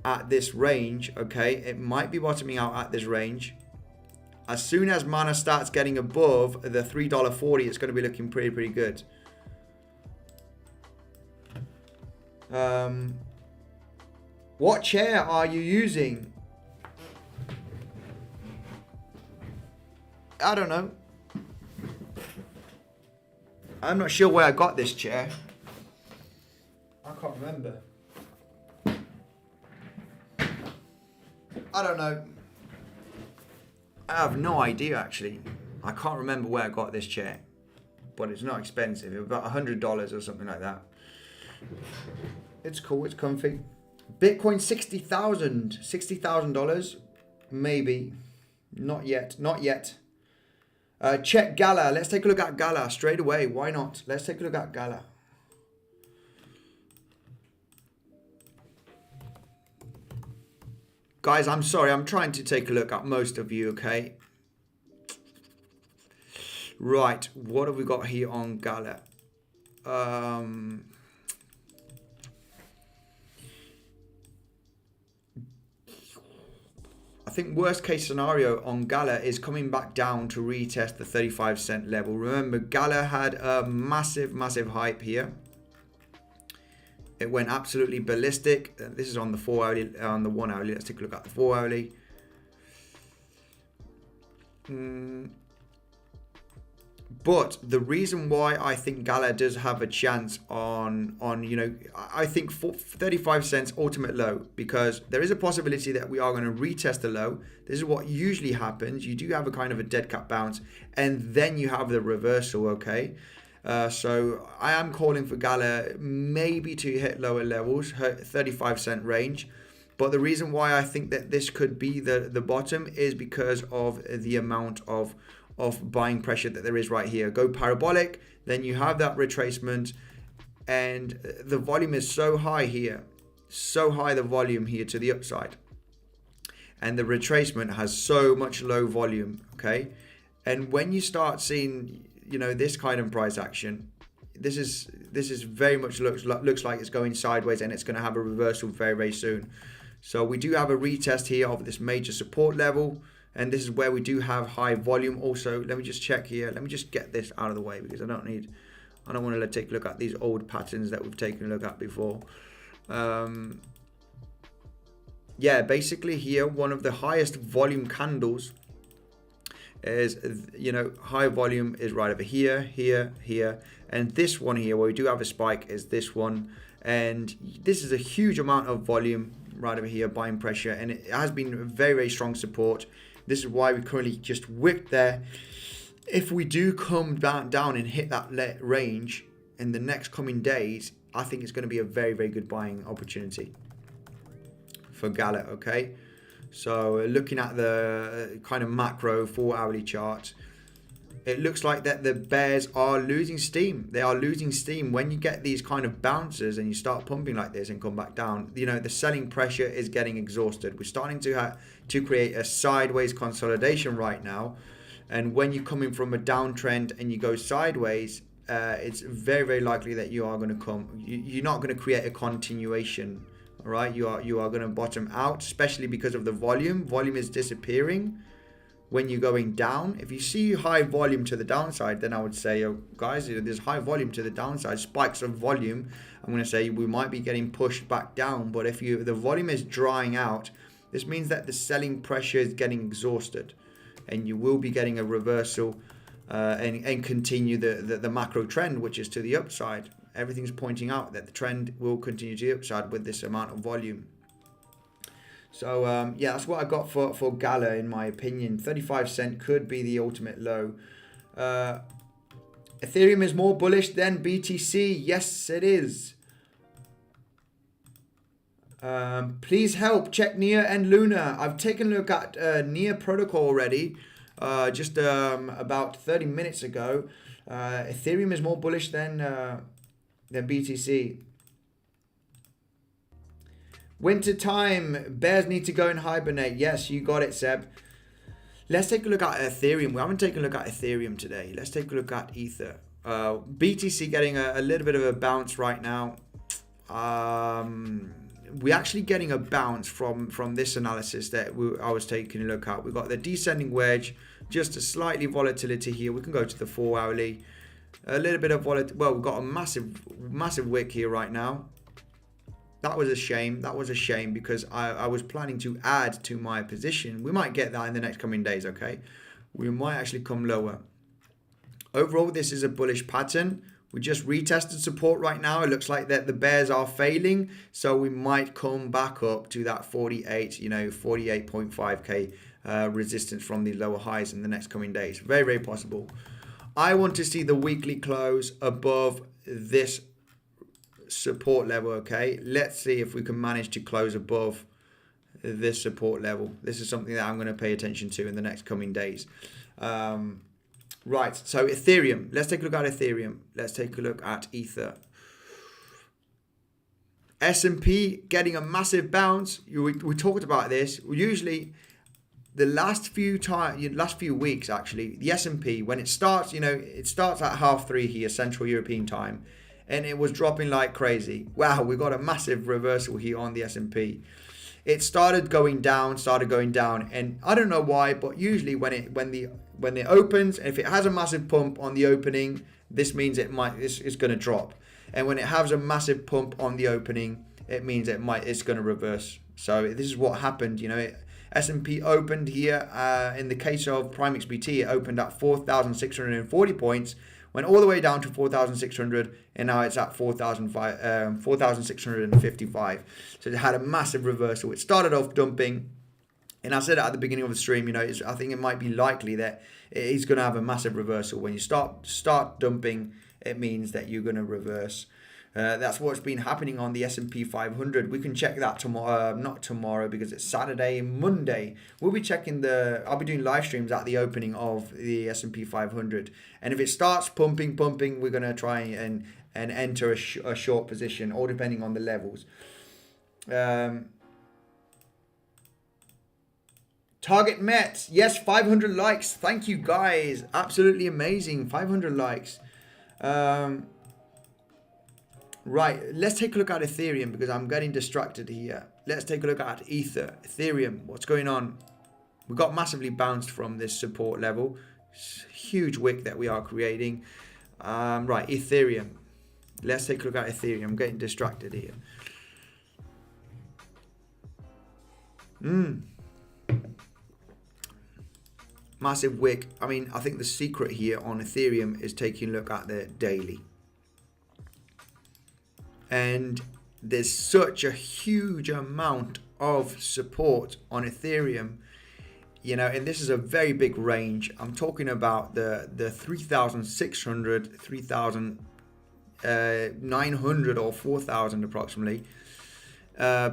at this range. Okay, it might be bottoming out at this range. As soon as Mana starts getting above the $3.40, it's going to be looking pretty good. What chair are you using? I don't know. I'm not sure where I got this chair. I can't remember. I don't know. I have no idea, actually. I can't remember where I got this chair. But it's not expensive. It's about $100 or something like that. It's cool. It's comfy. Bitcoin $60,000. Maybe. Not yet. Not yet. Check Gala. Let's take a look at Gala straight away. Why not? Let's take a look at Gala. Guys, I'm sorry. I'm trying to take a look at most of you, okay? Right. What have we got here on Gala? I think worst case scenario on Gala is coming back down to retest the 35-cent level. Remember, Gala had a massive hype here. It went absolutely ballistic. This is on the 4 hourly, on the 1 hourly. Let's take a look at the 4 hourly. But the reason why I think Gala does have a chance on you know, I think 35 cents ultimate low, because there is a possibility that we are going to retest the low. This is what usually happens. You do have a kind of a dead cat bounce, and then you have the reversal, okay? So I am calling for Gala maybe to hit lower levels, 35-cent range. But the reason why I think that this could be the bottom is because of the amount of buying pressure that there is right here. Go parabolic, then you have that retracement, and the volume is so high here, so high the volume here to the upside, and the retracement has so much low volume, okay? And when you start seeing, you know, this kind of price action, this is very much looks like it's going sideways, and it's going to have a reversal very soon. So we do have a retest here of this major support level, and this is where we do have high volume. Also, let me just check here. Let me just get this out of the way, because I don't want to take a look at these old patterns that we've taken a look at before. Yeah, basically here, one of the highest volume candles is, you know, high volume is right over here, here, and this one here where we do have a spike is this one, and this is a huge amount of volume right over here, buying pressure, and it has been very strong support. This is why we currently just wicked there. If we do come down and hit that range in the next coming days, I think it's going to be a very good buying opportunity for Gala, okay? So looking at the kind of macro 4 hourly chart, it looks like that the bears are losing steam. They are losing steam. When you get these kind of bounces and you start pumping like this and come back down, you know, the selling pressure is getting exhausted. We're starting to create a sideways consolidation right now. And when you're coming from a downtrend and you go sideways, it's very likely that you are going to you're not going to create a continuation. All right, you are going to bottom out, especially because of the volume. Volume is disappearing when you're going down. If you see high volume to the downside, then I would say, oh, guys, there's high volume to the downside, spikes of volume. I'm going to say we might be getting pushed back down. But if the volume is drying out, this means that the selling pressure is getting exhausted, and you will be getting a reversal and continue the macro trend, which is to the upside. Everything's pointing out that the trend will continue to the upside with this amount of volume. So yeah, that's what I got for Gala, in my opinion. 35 cent could be the ultimate low. Ethereum is more bullish than BTC. Yes, it is. Please help. Check Nia and Luna. I've taken a look at Nia protocol already, just about 30 minutes ago. Ethereum is more bullish than BTC. Winter time, bears need to go and hibernate. Yes, you got it, Seb. Let's take a look at Ethereum. We haven't taken a look at Ethereum today. Let's take a look at Ether. BTC getting a little bit of a bounce right now. We're actually getting a bounce from this analysis that I was taking a look at. We've got the descending wedge, just a slightly volatility here. We can go to the 4 hourly. A little bit of volatility. Well, we've got a massive wick here right now. That was a shame. That was a shame, because I was planning to add to my position. We might get that in the next coming days, okay? We might actually come lower. Overall, this is a bullish pattern. We just retested support right now. It looks like that the bears are failing. So we might come back up to that 48.5K resistance from the lower highs in the next coming days. Very possible. I want to see the weekly close above this support level, okay? Let's see if we can manage to close above this support level. This is something that I'm going to pay attention to in the next coming days. Right, so Ethereum. Let's take a look at Ethereum. Let's take a look at Ether. S&P getting a massive bounce. We talked about this. Usually, the last few weeks actually, the S&P, when it starts, it starts at 3:30 here, Central European time, and it was dropping like crazy. Wow, we got a massive reversal here on the S&P. It started going down, and I don't know why, but usually when it opens, if it has a massive pump on the opening, this means it's going to drop. And when it has a massive pump on the opening, it means it's going to reverse. So this is what happened. S&P opened here. In the case of Prime XBT, it opened at 4,640 points, went all the way down to 4,600, and now it's at 4,655. So it had a massive reversal. It started off dumping, and I said at the beginning of the stream, I think it might be likely that it is going to have a massive reversal. When you start dumping, it means that you're going to reverse. That's what's been happening on the S&P 500. We can check that tomorrow, not tomorrow because it's Saturday, Monday. We'll be checking I'll be doing live streams at the opening of the S&P 500. And if it starts pumping, we're going to try and enter a short position, all depending on the levels. Target met. Yes, 500 likes. Thank you, guys. Absolutely amazing. 500 likes. Right, let's take a look at Ethereum because I'm getting distracted here. Let's take a look at Ethereum. What's going on? We got massively bounced from this support level. Huge wick that we are creating. Right, Ethereum. Let's take a look at Ethereum. I'm getting distracted here. Massive wick. I mean, I think the secret here on Ethereum is taking a look at the daily. And there's such a huge amount of support on Ethereum, and this is a very big range. I'm talking about the 3,600, 3,900 or 4,000 approximately,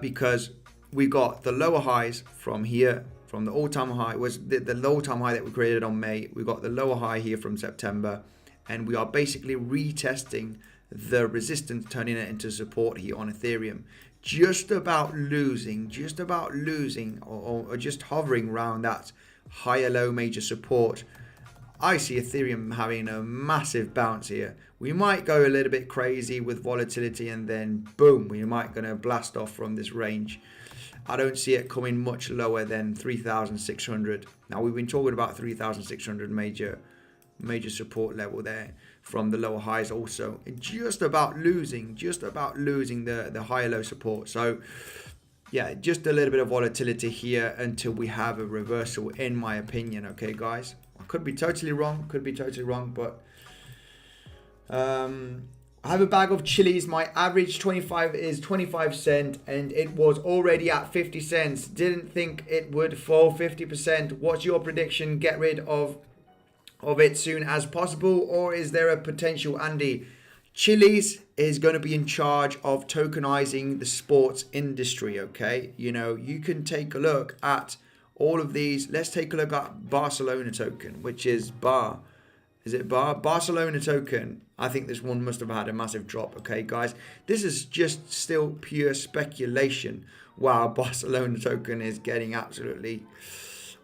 because we got the lower highs from here, from the all-time high, was the all-time high that we created on May. We got the lower high here from September, and we are basically retesting the resistance, turning it into support here on Ethereum. Just about losing, or just hovering around that higher low major support. I see Ethereum having a massive bounce here. We might go a little bit crazy with volatility, and then boom, we might gonna blast off from this range. I don't see it coming much lower than 3,600. Now, we've been talking about 3,600 major support level there from the lower highs also. Just about losing the higher low support. So yeah, just a little bit of volatility here until we have a reversal, in my opinion. Okay, guys, I could be totally wrong, but I have a bag of Chiliz. My average 25 is 25 cents, and it was already at 50 cents. Didn't think it would fall 50%. What's your prediction? Get rid of it soon as possible, or is there a potential, Andy? Chiliz is going to be in charge of tokenizing the sports industry, okay? You can take a look at all of these. Let's take a look at Barcelona token, which is BAR. Is it BAR? Barcelona token. I think this one must have had a massive drop, okay, guys? This is just still pure speculation. Wow, Barcelona token is getting absolutely,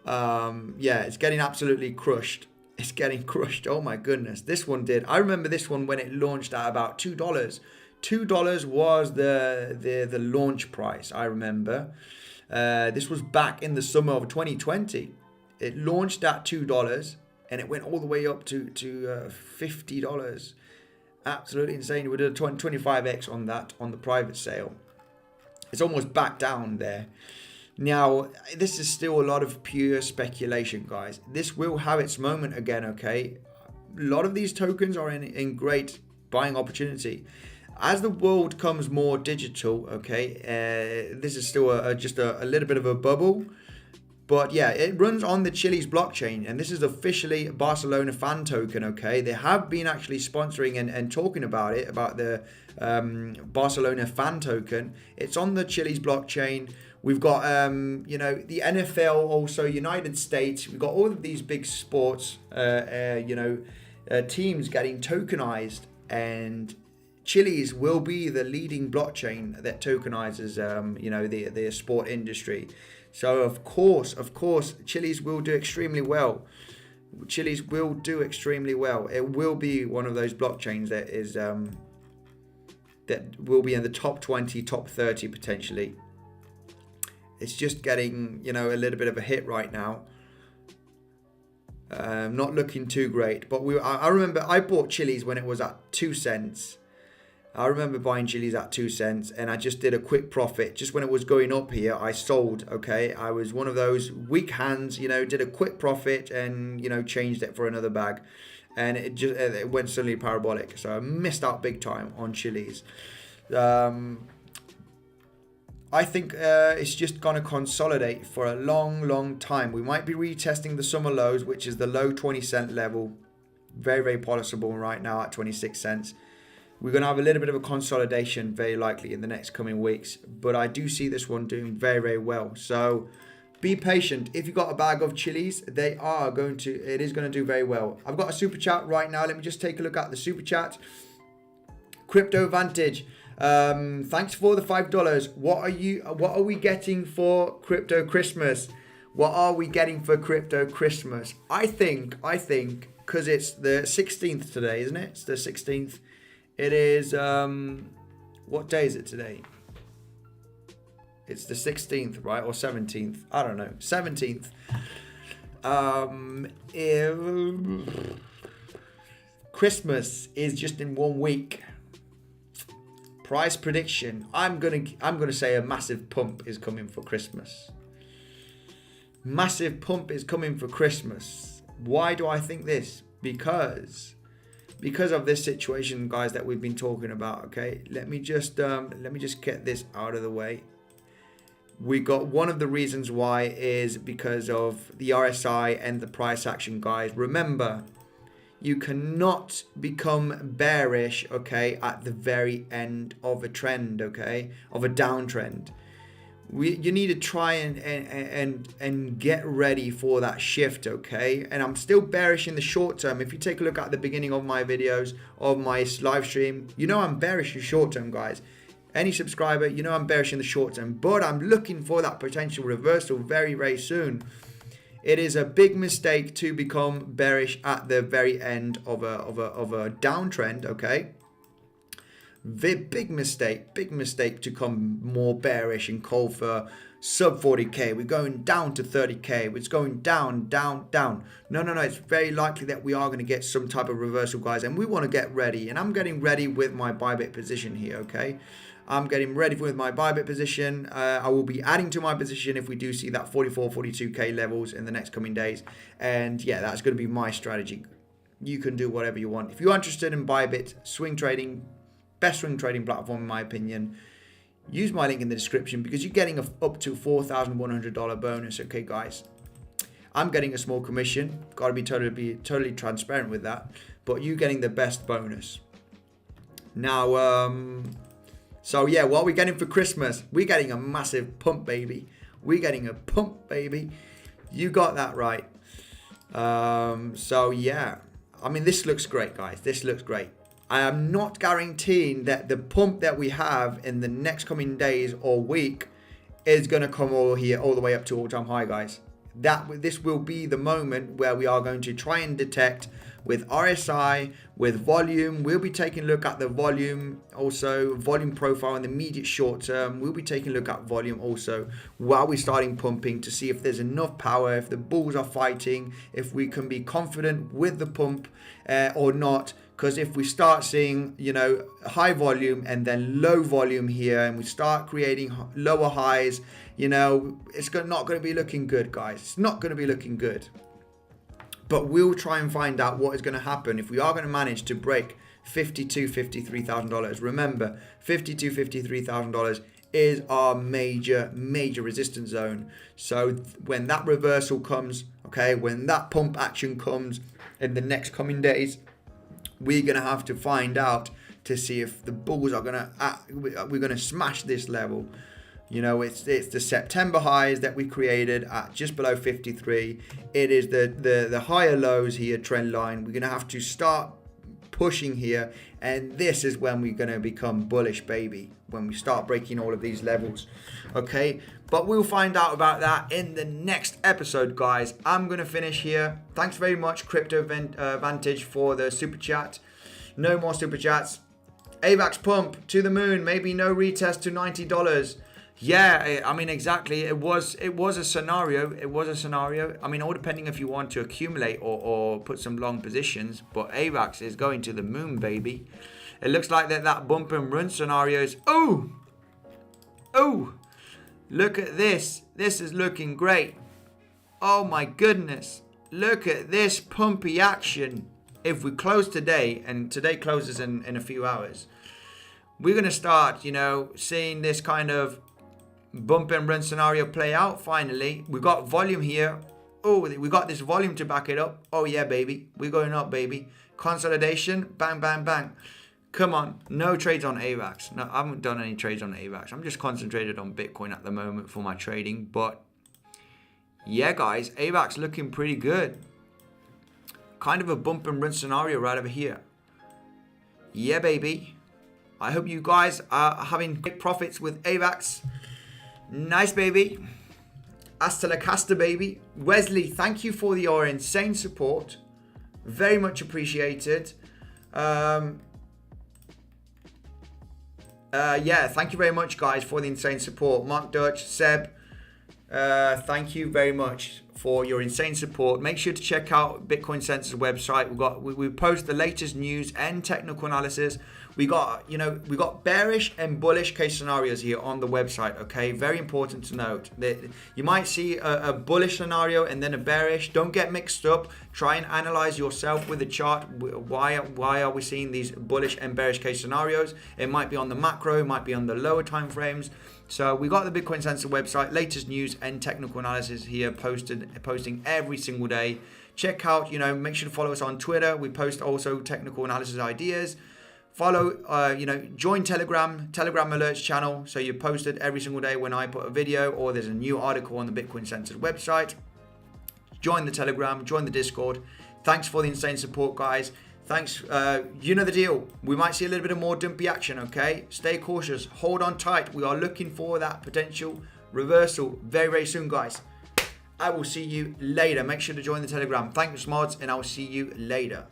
it's getting absolutely crushed. It's getting crushed. Oh my goodness. This one did. I remember this one when it launched at about $2. $2 was the launch price, I remember. This was back in the summer of 2020. It launched at $2 and it went all the way up to $50. Absolutely insane. We did a 25x on that on the private sale. It's almost back down there. Now, this is still a lot of pure speculation, guys. This will have its moment again, okay? A lot of these tokens are in great buying opportunity. As the world comes more digital, okay, this is still just a little bit of a bubble. But yeah, it runs on the Chiliz blockchain, and this is officially Barcelona fan token, okay? They have been actually sponsoring and talking about it, about the Barcelona fan token. It's on the Chiliz blockchain. We've got, you know, the NFL, also United States. We've got all of these big sports, you know, teams getting tokenized, and Chiliz will be the leading blockchain that tokenizes, you know, the sport industry. So of course, Chiliz will do extremely well. Chiliz will do extremely well. It will be one of those blockchains that is that will be in the top 20, top 30 potentially. It's just getting, you know, a little bit of a hit right now. Not looking too great, but I remember I bought Chiliz when it was at 2 cents. I remember buying Chiliz at 2 cents, and I just did a quick profit. Just when it was going up here, I sold, okay? I was one of those weak hands, you know, did a quick profit and, you know, changed it for another bag. And it went suddenly parabolic. So I missed out big time on Chiliz. I think it's just going to consolidate for a long time. We might be retesting the summer lows, which is the low 20-cent level. Very possible right now at 26 cents. We're going to have a little bit of a consolidation very likely in the next coming weeks. But I do see this one doing very well. So be patient. If you've got a bag of Chiliz, it is going to do very well. I've got a super chat right now. Let me just take a look at the super chat. Crypto Vantage. Thanks for the $5. What are we getting for crypto Christmas? What are we getting for crypto Christmas? I think because it's the 16th today, isn't it? It's the 16th. It is what day is it today? It's the 16th, right? Or 17th? I don't know. 17th. Christmas is just in 1 week. Price prediction. I'm gonna say a massive pump is coming for Christmas. Massive pump is coming for Christmas. Why do I think this? Because of this situation, guys, that we've been talking about. Okay, let me just get this out of the way. We got one of the reasons why is because of the RSI and the price action, guys. Remember, you cannot become bearish, okay, at the very end of a trend, okay, of a downtrend. You need to try and get ready for that shift, okay? And I'm still bearish in the short term. If you take a look at the beginning of my videos, of my live stream, you know I'm bearish in short term, guys. Any subscriber, you know I'm bearish in the short term. But I'm looking for that potential reversal very soon. It is a big mistake to become bearish at the very end of a downtrend, okay? Big mistake to come more bearish and call for sub 40k. We're going down to 30k. It's going down. No. It's very likely that we are going to get some type of reversal, guys, and we want to get ready. And I'm getting ready with my Bybit position here, okay? I'm getting ready with my Bybit position. I will be adding to my position if we do see that 44, 42k levels in the next coming days. And yeah, that's going to be my strategy. You can do whatever you want. If you're interested in Bybit, swing trading, best swing trading platform in my opinion, use my link in the description because you're getting up to $4,100 bonus. Okay, guys, I'm getting a small commission. Got to be totally transparent with that, but you getting the best bonus. Now, so yeah, what are we getting for Christmas? We're getting a massive pump, baby. We're getting a pump, baby. You got that right. So yeah, I mean, this looks great, guys. This looks great. I am not guaranteeing that the pump that we have in the next coming days or week is going to come all the way up to all-time high, guys. This will be the moment where we are going to try and detect with RSI, with volume. We'll be taking a look at the volume, also volume profile in the immediate short term. We'll be taking a look at volume also while we're starting pumping to see if there's enough power, if the bulls are fighting, if we can be confident with the pump or not. Because if we start seeing, you know, high volume and then low volume here, and we start creating lower highs, you know, it's not going to be looking good, guys. It's not going to be looking good. But we'll try and find out what is going to happen if we are going to manage to break $52,000, $53,000. Remember, $52,000, $53,000 is our major resistance zone. So when that reversal comes, okay, when that pump action comes in the next coming days, we're gonna have to find out to see if the bulls are we're gonna smash this level. You know, it's the September highs that we created at just below 53. It is the higher lows here, trend line. We're gonna have to start pushing here, and this is when we're going to become bullish, baby, when we start breaking all of these levels. Okay, but we'll find out about that in the next episode, guys. I'm going to finish here. Thanks very much, Crypto Vantage, for the super chat. No more super chats. Avax pump to the moon, maybe no retest to $90. Yeah, I mean, exactly. It was a scenario. It was a scenario. I mean, all depending if you want to accumulate or put some long positions. But Avax is going to the moon, baby. It looks like that bump and run scenario is... Oh! Look at this. This is looking great. Oh, my goodness. Look at this pumpy action. If we close today, and today closes in a few hours, we're going to start, you know, seeing this kind of bump and run scenario play out. Finally, we got volume here. Oh, we got this volume to back it up. Oh yeah, baby, we're going up, baby. Consolidation, bang, bang, bang. Come on, no trades on Avax. No, I haven't done any trades on Avax. I'm just concentrated on Bitcoin at the moment for my trading. But yeah, guys, Avax looking pretty good. Kind of a bump and run scenario right over here. Yeah, baby. I hope you guys are having great profits with Avax. Nice, baby. Hasta la casta, baby. Wesley, thank you for your insane support. Very much appreciated. Yeah, thank you very much, guys, for the insane support. Mark Dutch, Seb, thank you very much for your insane support. Make sure to check out Bitcoinsensus website. We post the latest news and technical analysis. We got bearish and bullish case scenarios here on the website. Okay, very important to note that you might see a bullish scenario and then a bearish. Don't get mixed up. Try and analyze yourself with the chart. Why are we seeing these bullish and bearish case scenarios? It might be on the macro, it might be on the lower time frames. So we got the Bitcoinsensus website, latest news and technical analysis here posting every single day. Check out, make sure to follow us on Twitter. We post also technical analysis ideas. Follow, join Telegram alerts channel. So you're posted every single day when I put a video or there's a new article on the Bitcoinsensus website. Join the Telegram, join the Discord. Thanks for the insane support, guys. Thanks. You know the deal. We might see a little bit of more dumpy action, okay? Stay cautious. Hold on tight. We are looking for that potential reversal very, very soon, guys. I will see you later. Make sure to join the Telegram. Thanks, mods, and I will see you later.